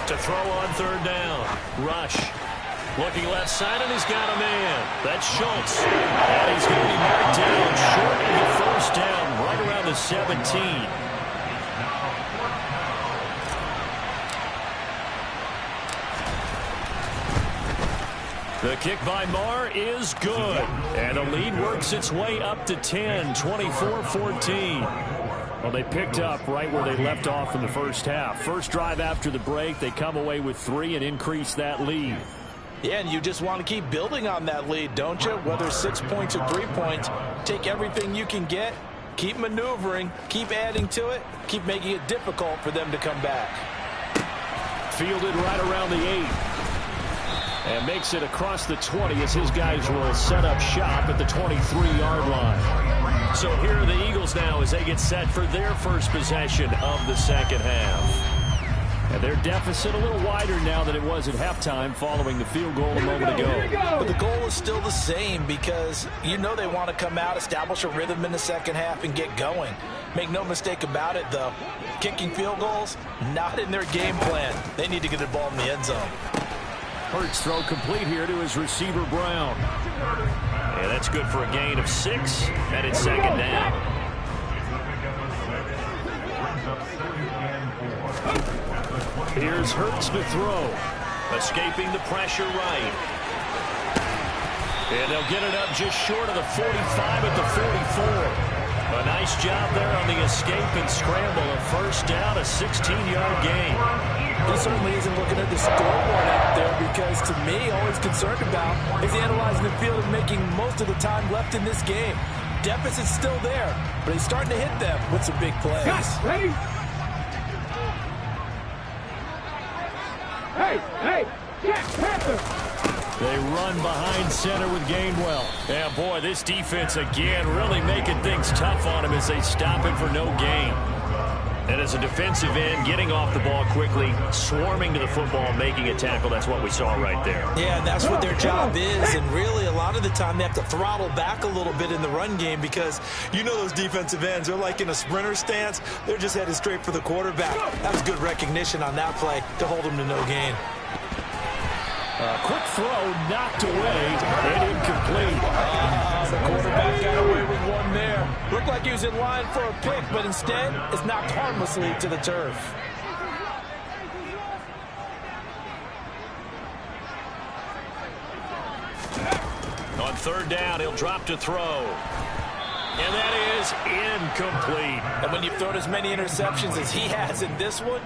Speaker 4: To throw on third down. Rush. Looking left side, and he's got a man. That's Schultz. And he's going to be marked down short of the first down, right around the 17. The kick by Marr is good. And the lead works its way up to 10, 24-14. Well, they picked up right where they left off in the first half. First drive after the break, they come away with 3 and increase that lead.
Speaker 3: Yeah, and you just want to keep building on that lead, don't you? Whether 6 points or 3 points, take everything you can get, keep maneuvering, keep adding to it, keep making it difficult for them to come back.
Speaker 4: Fielded right around the 8. And makes it across the 20 as his guys will set up shop at the 23-yard line. So here are the Eagles now as they get set for their first possession of the second half. And their deficit a little wider now than it was at halftime following the field goal a moment ago.
Speaker 3: But the goal is still the same because you know they want to come out, establish a rhythm in the second half, and get going. Make no mistake about it, though. Kicking field goals, not in their game plan. They need to get the ball in the end zone.
Speaker 4: Hurts throw complete here to his receiver, Brown.
Speaker 2: And that's good for a gain of 6, and it's second down.
Speaker 4: Here's Hurts to throw.
Speaker 2: Escaping the pressure right. And they'll get it up just short of the 45 at the 44. A nice job there on the escape and scramble. A first down, a 16-yard gain.
Speaker 3: He certainly isn't looking at the scoreboard out there because, to me, all he's concerned about is analyzing the field and making most of the time left in this game. Deficit's still there, but he's starting to hit them with some big plays.
Speaker 6: Ready? Hey, Jack Panther!
Speaker 4: They run behind center with Gainwell.
Speaker 2: Yeah, boy, this defense again really making things tough on him as they stop him for no gain. And as a defensive end, getting off the ball quickly, swarming to the football, making a tackle, that's what we saw right there.
Speaker 3: Yeah, and that's what their job is, and really a lot of the time they have to throttle back a little bit in the run game because you know those defensive ends, they're like in a sprinter stance, they're just headed straight for the quarterback. That was good recognition on that play to hold him to no gain.
Speaker 4: Quick throw knocked away and incomplete.
Speaker 3: The quarterback got away with one there. Looked like he was in line for a pick, but instead it's knocked harmlessly to the turf.
Speaker 2: On third down, he'll drop to throw. And that is incomplete.
Speaker 3: And when you've thrown as many interceptions as he has in this one,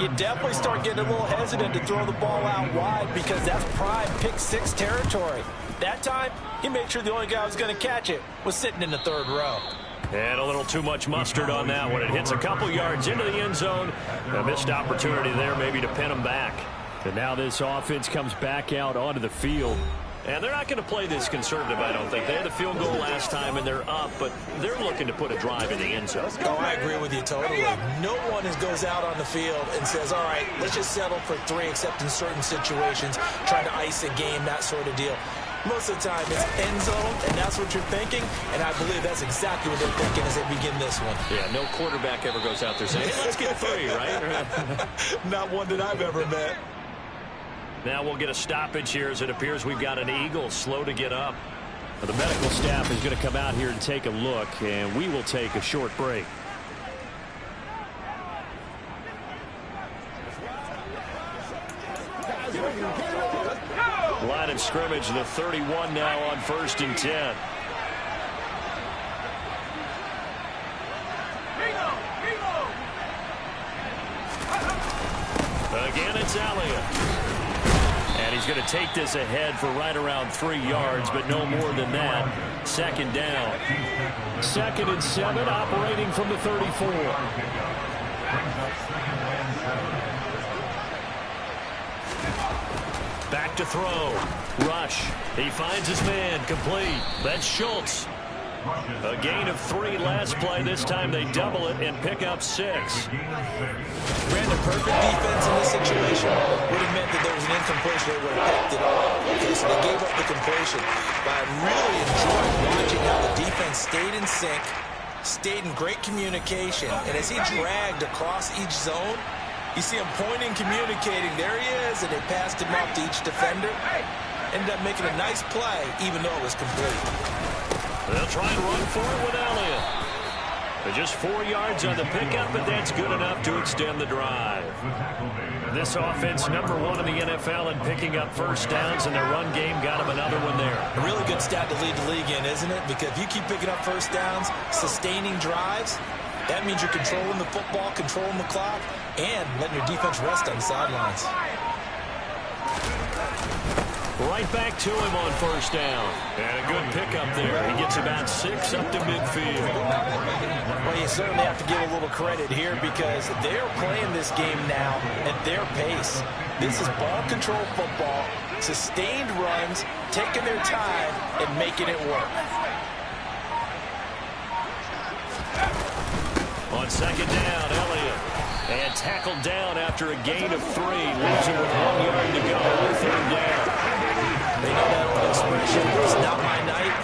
Speaker 3: you definitely start getting a little hesitant to throw the ball out wide because that's prime pick-6 territory. That time, he made sure the only guy who was going to catch it was sitting in the third row.
Speaker 2: And a little too much mustard on that one. It hits a couple yards into the end zone. A missed opportunity there maybe to pin him back.
Speaker 4: And now this offense comes back out onto the field.
Speaker 2: And they're not going to play this conservative, I don't think. They had a field goal last time, and they're up, but they're looking to put a drive in the end zone.
Speaker 3: Oh, I agree with you totally. No one goes out on the field and says, all right, let's just settle for 3, except in certain situations, trying to ice a game, that sort of deal. Most of the time, it's end zone, and that's what you're thinking, and I believe that's exactly what they're thinking as they begin this one.
Speaker 2: Yeah, no quarterback ever goes out there saying, hey, let's get 3, right?
Speaker 3: Not one that I've ever met.
Speaker 2: Now we'll get a stoppage here as it appears we've got an Eagle slow to get up.
Speaker 4: Well, the medical staff is going to come out here and take a look, and we will take a short break.
Speaker 2: Line of scrimmage, the 31 now on 1st and 10. Again, it's Elliott. And he's going to take this ahead for right around 3 yards, but no more than that. Second down.
Speaker 4: 2nd and 7, operating from the 34.
Speaker 2: Back to throw. Rush. He finds his man. Complete. That's Schultz.
Speaker 4: A gain of 3 last play. This time they double it and pick up 6.
Speaker 3: Ran the perfect defense in this situation. Would have meant that there was an incompletion. They would have picked it off. Okay, so they gave up the completion. But I really enjoyed watching how the defense stayed in sync, stayed in great communication. And as he dragged across each zone, you see him pointing, communicating. There he is, and they passed him off to each defender. Ended up making a nice play, even though it was complete.
Speaker 4: They'll try and run for it with Elliott. They're just 4 yards on the pickup, but that's good enough to extend the drive. This offense, number 1 in the NFL in picking up first downs, and their run game got them another one there.
Speaker 3: A really good stat to lead the league in, isn't it? Because if you keep picking up first downs, sustaining drives, that means you're controlling the football, controlling the clock, and letting your defense rest on the sidelines.
Speaker 4: Right back to him on first down. And a good pickup there. He gets about 6 up to midfield.
Speaker 3: Well, you certainly have to give a little credit here because they're playing this game now at their pace. This is ball control football, sustained runs, taking their time, and making it work.
Speaker 4: On second down, Elliott. And tackled down after a gain of 3. Leaves him with 1 yard to go. Third down.
Speaker 3: They know that old expression, it's not my night.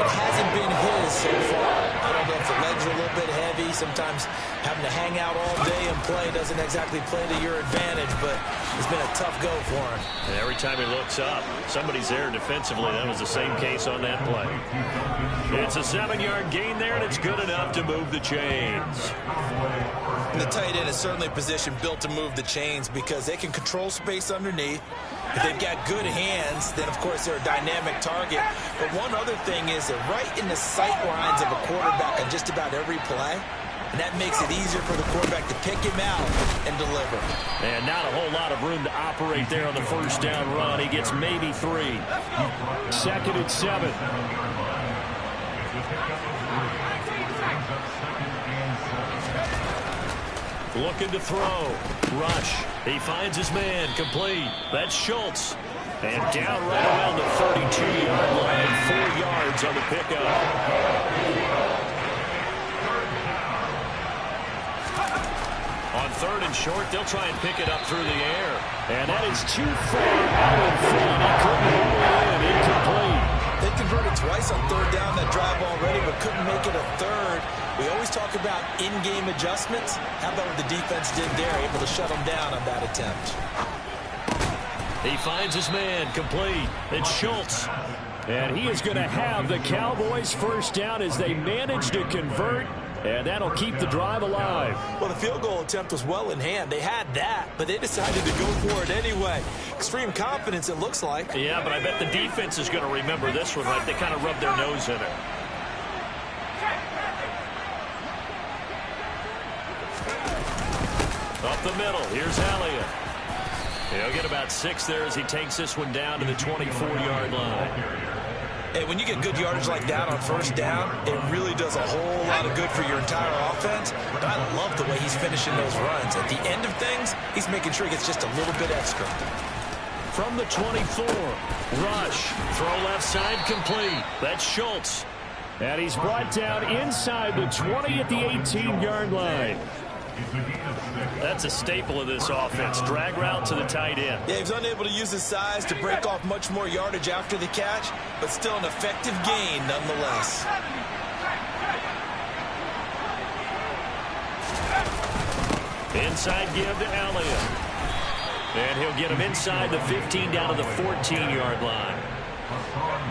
Speaker 3: It hasn't been his so far. I don't know if the legs are a little bit heavy. Sometimes having to hang out all day and play doesn't exactly play to your advantage, but it's been a tough go for him.
Speaker 4: And every time he looks up, somebody's there defensively. That was the same case on that play. It's a 7-yard gain there, and it's good enough to move the chains.
Speaker 3: And the tight end is certainly a position built to move the chains because they can control space underneath. If they've got good hands, then, of course, they're a dynamic target. But one other thing is they're right in the sight lines of a quarterback on just about every play. And that makes it easier for the quarterback to pick him out and deliver.
Speaker 4: And not a whole lot of room to operate there on the first down run. He gets maybe 3. Second and 7. Looking to throw. Rush. He finds his man. Complete. That's Schultz. And down right around the 32-yard line. 4 yards on the pickup. On third and short, they'll try and pick it up through the air. And that is too far out in front. He couldn't roll it in. Incomplete.
Speaker 3: They converted twice on third down that drive already, but couldn't make it a third. We always talk about in-game adjustments. How about what the defense did there, able to shut them down on that attempt?
Speaker 4: He finds his man. Complete. It's Schultz. And he is going to have the Cowboys first down as they manage to convert. And that'll keep the drive alive.
Speaker 3: Well, the field goal attempt was well in hand. They had that, but they decided to go for it anyway. Extreme confidence, it looks like.
Speaker 4: Yeah, but I bet the defense is going to remember this one, right? They kind of rubbed their nose in it. Up the middle. Here's Elliott. He'll get about 6 there as he takes this one down to the 24-yard line.
Speaker 3: Hey, when you get good yardage like that on first down, it really does a whole lot of good for your entire offense. But I love the way he's finishing those runs. At the end of things, he's making sure he gets just a little bit extra.
Speaker 4: From the 24, Rush. Throw left side complete. That's Schultz. And he's brought down inside the 20 at the 18-yard line. That's a staple of this offense. Drag route to the tight end.
Speaker 3: Yeah, he was unable to use his size to break off much more yardage after the catch, but still an effective gain nonetheless.
Speaker 4: Inside give to Elliott. And he'll get him inside the 15 down to the 14-yard line.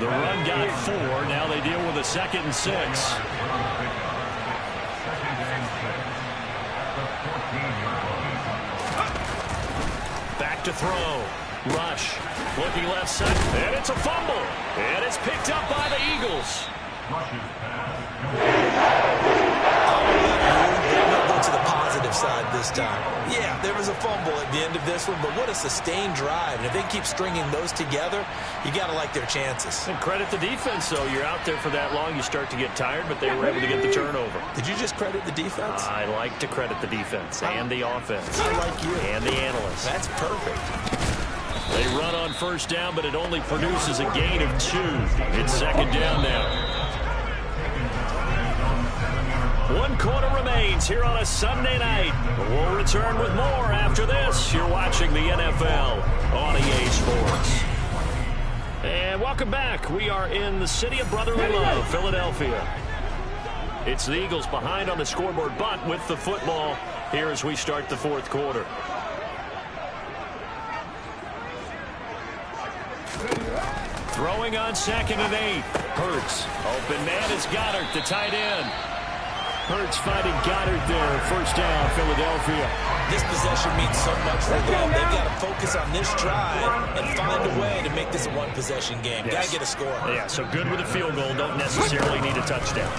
Speaker 4: The run got 4. Now they deal with a 2nd and 6. Back to throw. Rush. Looking left side. And it's a fumble. And it's picked up by the Eagles.
Speaker 3: We'll go to the positive side this time. Yeah, there was a fumble at the end of this one, but what a sustained drive. And if they keep stringing those together, you got to like their chances.
Speaker 4: And credit the defense, though. You're out there for that long, you start to get tired, but they were able to get the turnover.
Speaker 3: Did you just credit the defense?
Speaker 4: I like to credit the defense and the offense.
Speaker 3: I like you.
Speaker 4: And the analysts.
Speaker 3: That's perfect.
Speaker 4: They run on first down, but it only produces a gain of 2. It's 2nd down now.
Speaker 2: third quarter remains here on a Sunday night. We'll return with more after this. You're watching the NFL on EA Sports. And welcome back. We are in the city of brotherly love, Philadelphia. It's the Eagles behind on the scoreboard, but with the football here as we start the fourth quarter. Throwing on 2nd and 8. Hurts. Open man is Goddard, the tight end.
Speaker 4: Hurts finding Goddard there. First down, Philadelphia.
Speaker 3: This possession means so much for them. They've got to focus on this drive and find a way to make this a one-possession game.
Speaker 2: Yes.
Speaker 3: Got to get a score.
Speaker 2: Yeah, so good with a field goal. Don't necessarily need a touchdown.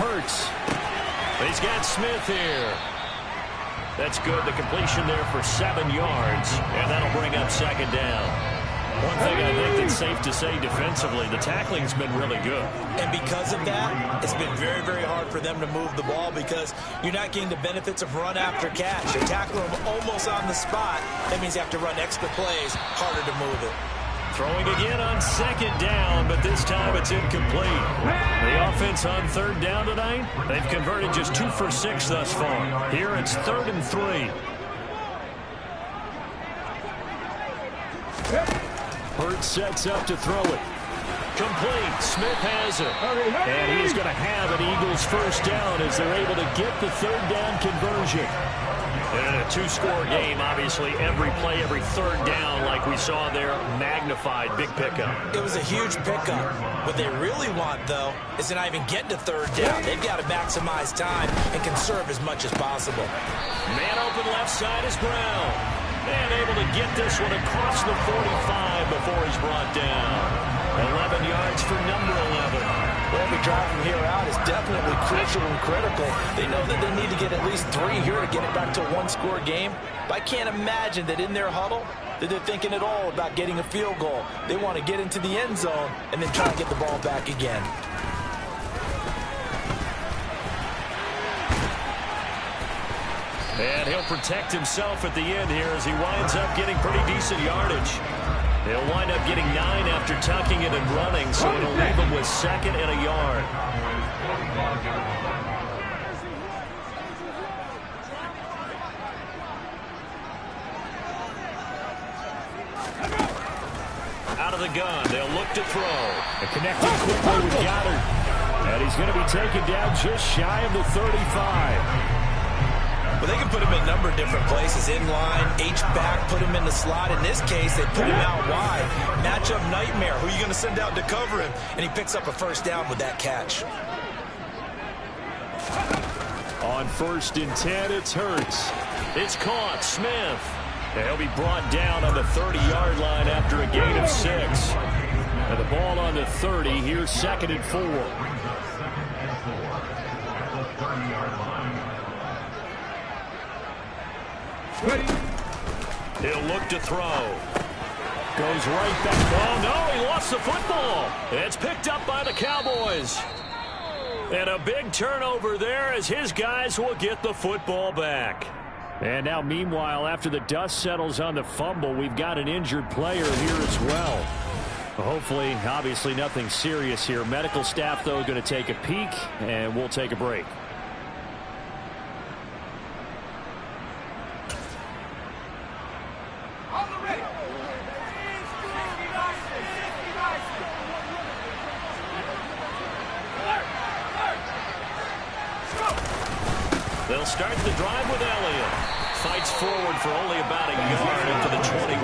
Speaker 2: Hurts. He's got Smith here. That's good. The completion there for 7 yards. And that'll bring up 2nd down. One thing I think that's safe to say defensively, the tackling's been really good.
Speaker 3: And because of that, it's been very, very hard for them to move the ball because you're not getting the benefits of run after catch. You're tackling them almost on the spot. That means you have to run extra plays, harder to move it.
Speaker 2: Throwing again on 2nd down, but this time it's incomplete. The offense on 3rd down tonight, they've converted just 2 for 6 thus far. Here it's 3rd and 3.
Speaker 4: Hurts sets up to throw it.
Speaker 2: Complete. Smith has it.
Speaker 4: And he's going to have an Eagles first down as they're able to get the 3rd down conversion.
Speaker 2: And in a 2-score game, obviously, every play, every 3rd down, like we saw there, magnified, big pickup.
Speaker 3: It was a huge pickup. What they really want, though, is to not even get to 3rd down. They've got to maximize time and conserve as much as possible.
Speaker 2: Man open left side is Brown. And able to get this one across the 45 before he's brought down. 11 yards for number 11.
Speaker 3: Well, every drive from here out is definitely crucial and critical. They know that they need to get at least 3 here to get it back to a 1-score game. But I can't imagine that in their huddle that they're thinking at all about getting a field goal. They want to get into the end zone and then try to get the ball back again.
Speaker 2: And he'll protect himself at the end here as he winds up getting pretty decent yardage. He'll wind up getting 9 after tucking it and running, so it'll leave him with 2nd and a yard. Out of the gun, they'll look to throw.
Speaker 4: And connecting quickly with Goddard. And he's going to be taken down just shy of the 35.
Speaker 3: Well, they can put him in a number of different places. In line, H-back, put him in the slot. In this case, they put him out wide. Matchup nightmare. Who are you going to send out to cover him? And he picks up a first down with that catch.
Speaker 4: On 1st and 10, it's Hurts.
Speaker 2: It's caught. Smith. He'll be brought down on the 30-yard line after a gain of 6.
Speaker 4: And the ball on the 30. Here's 2nd and 4.
Speaker 2: He'll look to throw.
Speaker 4: Goes right back.
Speaker 2: Oh, no, he lost the football. It's picked up by the Cowboys. And a big turnover there as his guys will get the football back.
Speaker 4: And now, meanwhile, after the dust settles on the fumble, we've got an injured player here as well. Hopefully, obviously, nothing serious here. Medical staff, though, going to take a peek, and we'll take a break.
Speaker 2: They'll start the drive with Elliott. Fights forward for only about a yard into the 21.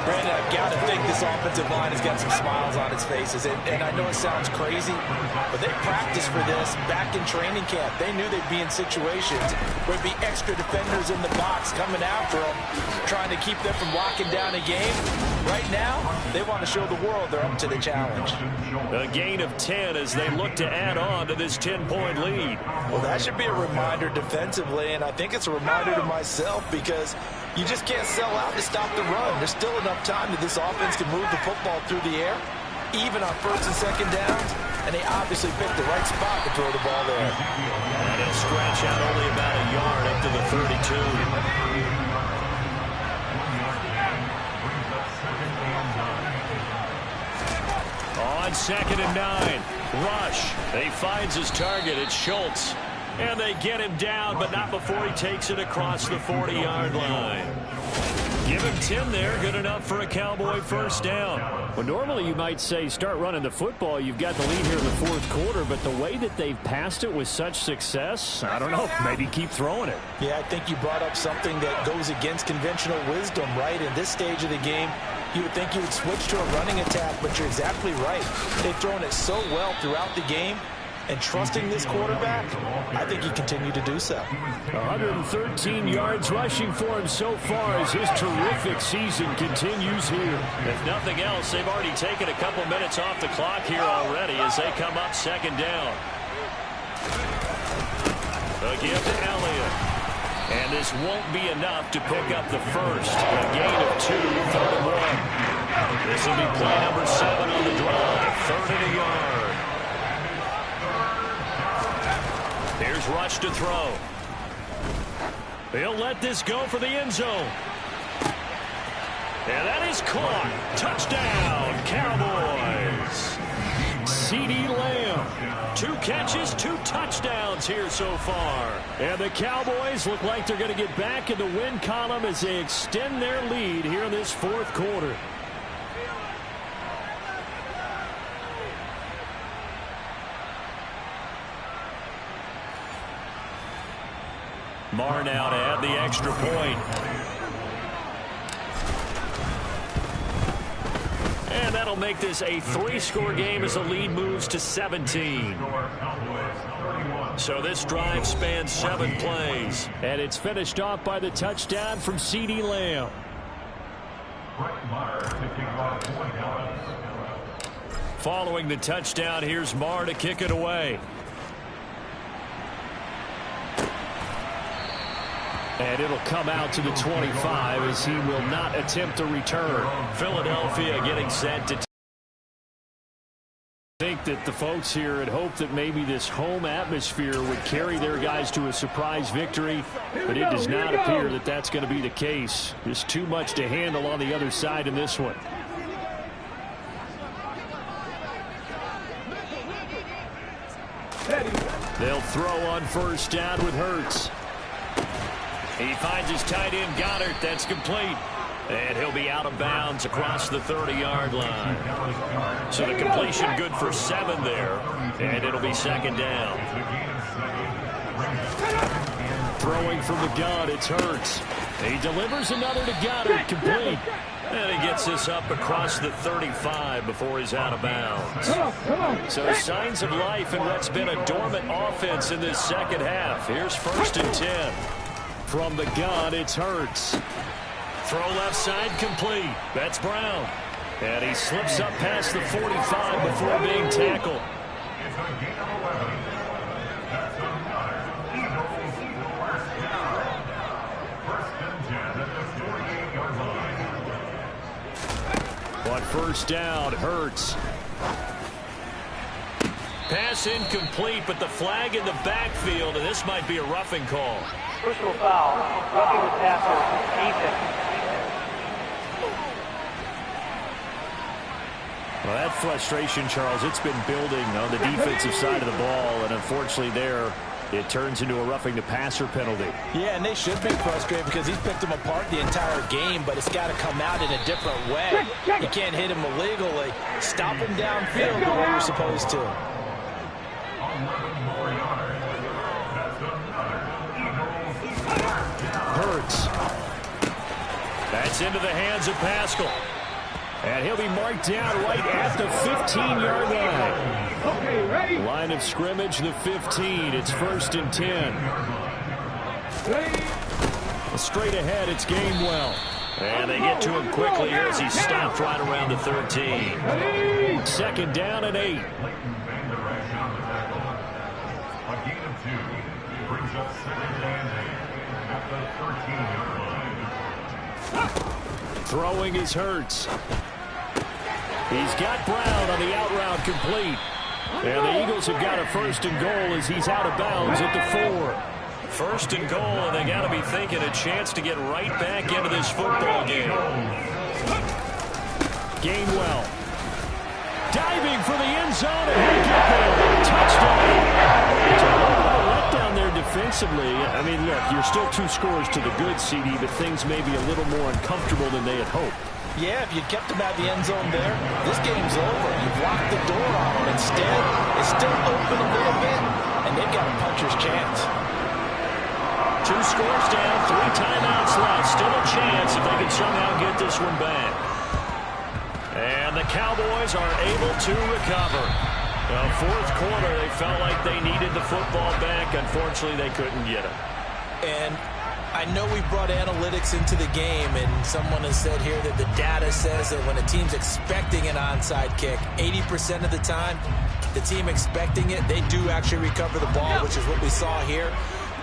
Speaker 3: Brandon, I've got to think this offensive line has got some smiles on its faces. And I know it sounds crazy, but they practiced for this back in training camp. They knew they'd be in situations where there'd be extra defenders in the box coming after them, trying to keep them from locking down a game. Right now, they want to show the world they're up to the challenge.
Speaker 2: A gain of 10 as they look to add on to this 10-point lead.
Speaker 3: Well, that should be a reminder defensively, and I think it's a reminder to myself because you just can't sell out to stop the run. There's still enough time that this offense can move the football through the air, even on 1st and 2nd downs, and they obviously picked the right spot to throw the ball there.
Speaker 2: And it'll scratch out only about a yard up to the 32. On on 2nd and 9. Rush. He finds his target. It's Schultz. And they get him down, but not before he takes it across the 40-yard line. Give him 10 there. Good enough for a Cowboy first down.
Speaker 4: Well, normally you might say start running the football. You've got the lead here in the fourth quarter, but the way that they've passed it with such success, I don't know, maybe keep throwing it.
Speaker 3: Yeah, I think you brought up something that goes against conventional wisdom, right? In this stage of the game, you would think you would switch to a running attack, but you're exactly right. They've thrown it so well throughout the game. And trusting this quarterback, I think he continued to do so.
Speaker 4: 113 yards rushing for him so far as his terrific season continues here.
Speaker 2: If nothing else, they've already taken a couple minutes off the clock here already as they come up 2nd down. A give to Elliott. And this won't be enough to pick up the first. A gain of 2, 3rd and 1. This will be play number 7 on the drive. 3rd and a yard. Here's Rush to throw. He'll let this go for the end zone. And that is caught. Touchdown, Cowboys. CeeDee Lamb. 2 catches, 2 touchdowns here so far.
Speaker 4: And the Cowboys look like they're going to get back in the win column as they extend their lead here in this fourth quarter.
Speaker 2: Marr now to add the extra point. And that'll make this a 3-score game as the lead moves to 17. So this drive spans 7 plays.
Speaker 4: And it's finished off by the touchdown from CeeDee Lamb.
Speaker 2: Following the touchdown, here's Marr to kick it away.
Speaker 4: And it'll come out to the 25 as he will not attempt a return.
Speaker 2: Philadelphia getting set to
Speaker 4: think that the folks here had hoped that maybe this home atmosphere would carry their guys to a surprise victory, but it does not appear that that's going to be the case. Just too much to handle on the other side in this one. They'll throw on first down with Hurts.
Speaker 2: He finds his tight end, Goddard. That's complete. And he'll be out of bounds across the 30-yard line. So the completion good for 7 there. And it'll be 2nd down.
Speaker 4: Throwing from the gun, it's Hurts. He delivers another to Goddard, complete.
Speaker 2: And he gets this up across the 35 before he's out of bounds. So signs of life in what's been a dormant offense in this second half. Here's 1st and 10.
Speaker 4: From the gun, it's Hurts.
Speaker 2: Throw left side complete. That's Brown.
Speaker 4: And he slips up past the 45 before being tackled. On first down, Hurts.
Speaker 2: Pass incomplete, but the flag in the backfield, and this might be a roughing call.
Speaker 7: Personal foul, roughing the passer, Ethan.
Speaker 4: Well, that frustration, Charles, it's been building on the defensive side of the ball, and unfortunately there, it turns into a roughing the passer penalty.
Speaker 3: Yeah, and they should be frustrated because he's picked them apart the entire game, but it's got to come out in a different way. You can't hit him illegally. Stop him downfield the way you're supposed to.
Speaker 4: Hurts.
Speaker 2: That's into the hands of Pascal.
Speaker 4: And he'll be marked down right at the 15-yard line.
Speaker 6: Okay, ready?
Speaker 4: Line of scrimmage, the 15. It's 1st and 10. Straight ahead, it's Gainwell.
Speaker 2: And they get to him quickly here as he stopped right around the 13.
Speaker 4: 2nd down and 8. Throwing is Hurts. He's got Brown on the out route complete. And the Eagles have got a 1st and goal as he's out of bounds at the 4.
Speaker 2: 1st and goal, and they got to be thinking a chance to get right back into this football game.
Speaker 4: Gainwell. Diving for the zone, and he'll get there. Touchdown. It's a little bit of a letdown there defensively. I mean, look, you're still 2 scores to the good, CD, but things may be a little more uncomfortable than they had hoped.
Speaker 3: Yeah, if you kept him out of the end zone there, this game's over. You've locked the door on him. Instead, it's still open a little bit, and they've got a puncher's chance.
Speaker 4: 2 scores down, 3 timeouts left. Still a chance if they can somehow get this one back. And the Cowboys are able to recover. The fourth quarter, they felt like they needed the football back. Unfortunately, they couldn't get it.
Speaker 3: And I know we brought analytics into the game, and someone has said here that the data says that when a team's expecting an onside kick, 80% of the time, the team expecting it, they do actually recover the ball, which is what we saw here.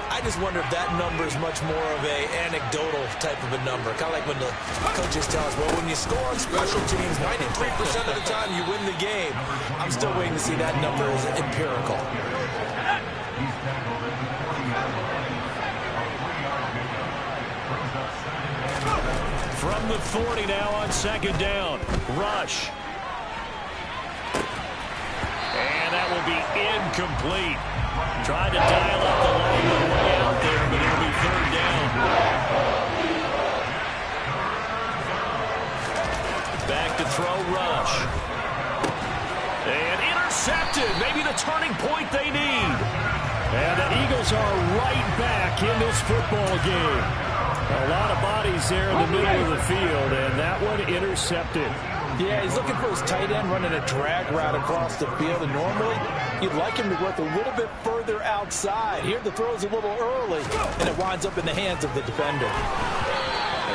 Speaker 3: I just wonder if that number is much more of a anecdotal type of a number. Kind of like when the coaches tell us, well, when you score on special teams, 93% of the time you win the game. I'm still waiting to see that number as empirical.
Speaker 4: From the 40 now on second down. Rush. And that will be incomplete. Tried to dial up the long way out there, but it'll be third down. Back to throw, Rush. And intercepted. Maybe the turning point they need. And the Eagles are right back in this football game. A lot of bodies there in the middle of the field, and that one intercepted.
Speaker 3: Yeah, he's looking for his tight end running a drag route across the field, and normally you'd like him to work a little bit further outside. Here the throw's a little early, and it winds up in the hands of the defender.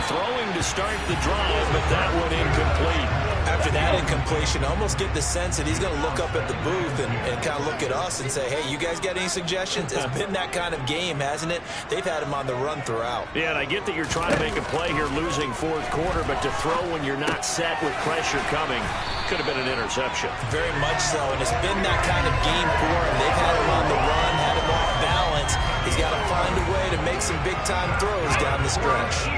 Speaker 4: Throwing to start the drive, but that one incomplete.
Speaker 3: After that incompletion, I almost get the sense that he's going to look up at the booth and kind of look at us and say, hey, you guys got any suggestions? It's been that kind of game, hasn't it? They've had him on the run throughout.
Speaker 4: Yeah, and I get that you're trying to make a play here losing fourth quarter, but to throw when you're not set with pressure coming could have been an interception.
Speaker 3: Very much so, and it's been that kind of game for him. They've had him on the run, had him off balance. He's got to find a way to make some big-time throws down the stretch.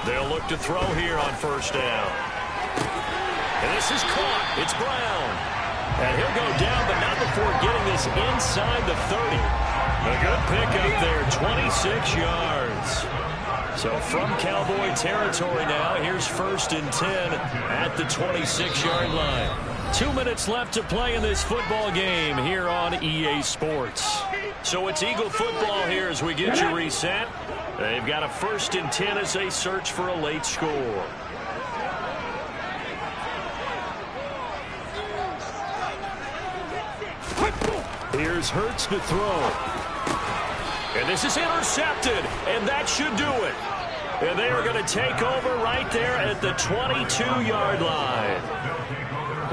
Speaker 4: They'll look to throw here on first down. And this is caught. It's Brown. And he'll go down, but not before getting this inside the 30. A good pickup there, 26 yards. So from Cowboy territory now, here's 1st and 10 at the 26-yard line. 2 minutes left to play in this football game here on EA Sports. So it's Eagle football here as we get you reset. They've got a 1st and 10 as they search for a late score. Here's Hurts to throw. And this is intercepted, and that should do it. And they are going to take over right there at the 22-yard line.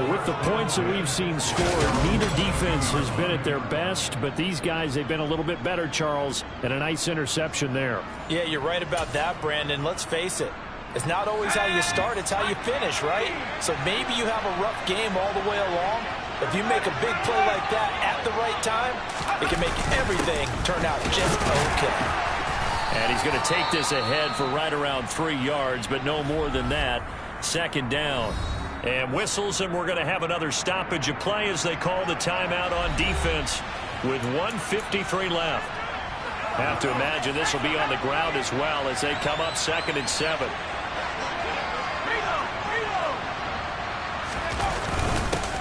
Speaker 4: With the points that we've seen scored, neither defense has been at their best, but these guys, they've been a little bit better, Charles, and a nice interception there.
Speaker 3: Yeah, you're right about that, Brandon. Let's face it. It's not always how you start, it's how you finish, right? So maybe you have a rough game all the way along. If you make a big play like that at the right time, it can make everything turn out just okay.
Speaker 4: And he's going to take this ahead for right around 3 yards, but no more than that. 2nd down. And whistles, and we're going to have another stoppage of play as they call the timeout on defense with 1:53 left. Have to imagine this will be on the ground as well as they come up 2nd and 7.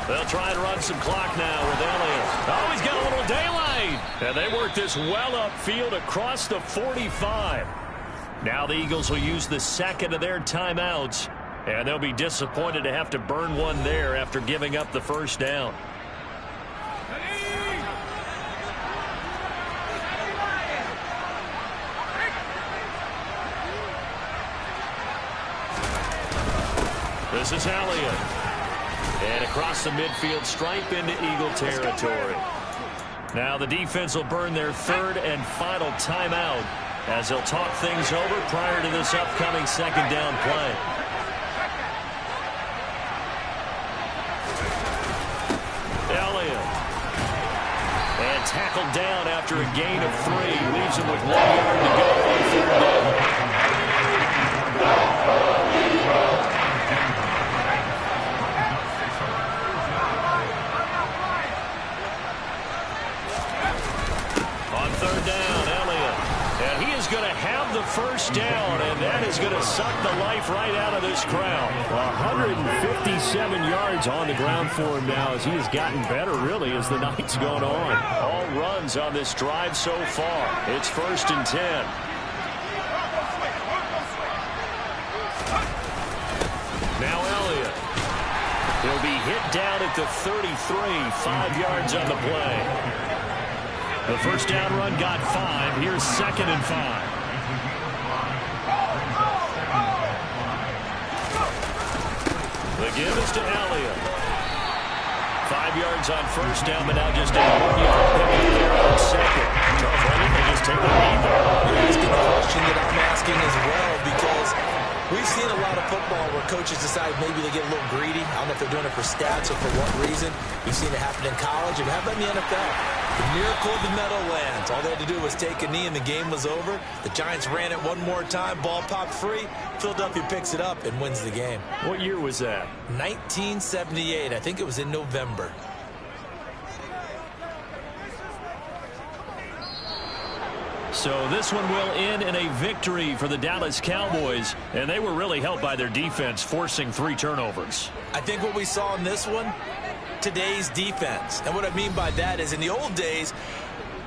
Speaker 4: They'll try and run some clock now with Elliott. Oh, he's got a little daylight. And they work this well upfield across the 45. Now the Eagles will use the 2nd of their timeouts. And they'll be disappointed to have to burn one there after giving up the 1st down. This is Elliott. And across the midfield stripe into Eagle territory. Now the defense will burn their 3rd and final timeout as they'll talk things over prior to this upcoming 2nd down play. Elliott. And tackled
Speaker 2: down after a gain of 3. Leaves him with 1 yard to go on 3rd down. On 3rd down, Elliott. And he is going to have the first down, and that is going to suck the life right out of this crowd. 157 yards on the ground for him now as he has gotten better, really, as the night's gone on. All runs on this drive so far. It's 1st and 10. Now Elliott. He'll be hit down at the 33, 5 yards on the play. The first down run got 5. Here's 2nd and 5. The give is to Elliott. 5 yards on first down, but now just a 1 yard pickup there on 2nd. Charles, why didn't they just take the lead there?
Speaker 3: You're asking the question that I'm asking as well, because we've seen a lot of football where coaches decide maybe they get a little greedy. I don't know if they're doing it for stats or for what reason. We've seen it happen in college, and how about in the NFL? The miracle of the Meadowlands. All they had to do was take a knee, and the game was over. The Giants ran it one more time. Ball popped free. Philadelphia picks it up and wins the game.
Speaker 2: What year was that?
Speaker 3: 1978. I think it was in November.
Speaker 2: So this one will end in a victory for the Dallas Cowboys, and they were really helped by their defense, forcing 3 turnovers.
Speaker 3: I think what we saw in this one, today's defense. And what I mean by that is in the old days,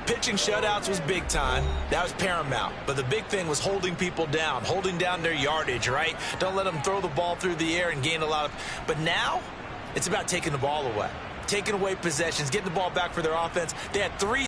Speaker 3: pitching shutouts was big time. That was paramount. But the big thing was holding people down, holding down their yardage, right? Don't let them throw the ball through the air and gain a lot of... But now, it's about taking the ball away, taking away possessions, getting the ball back for their offense. They had 3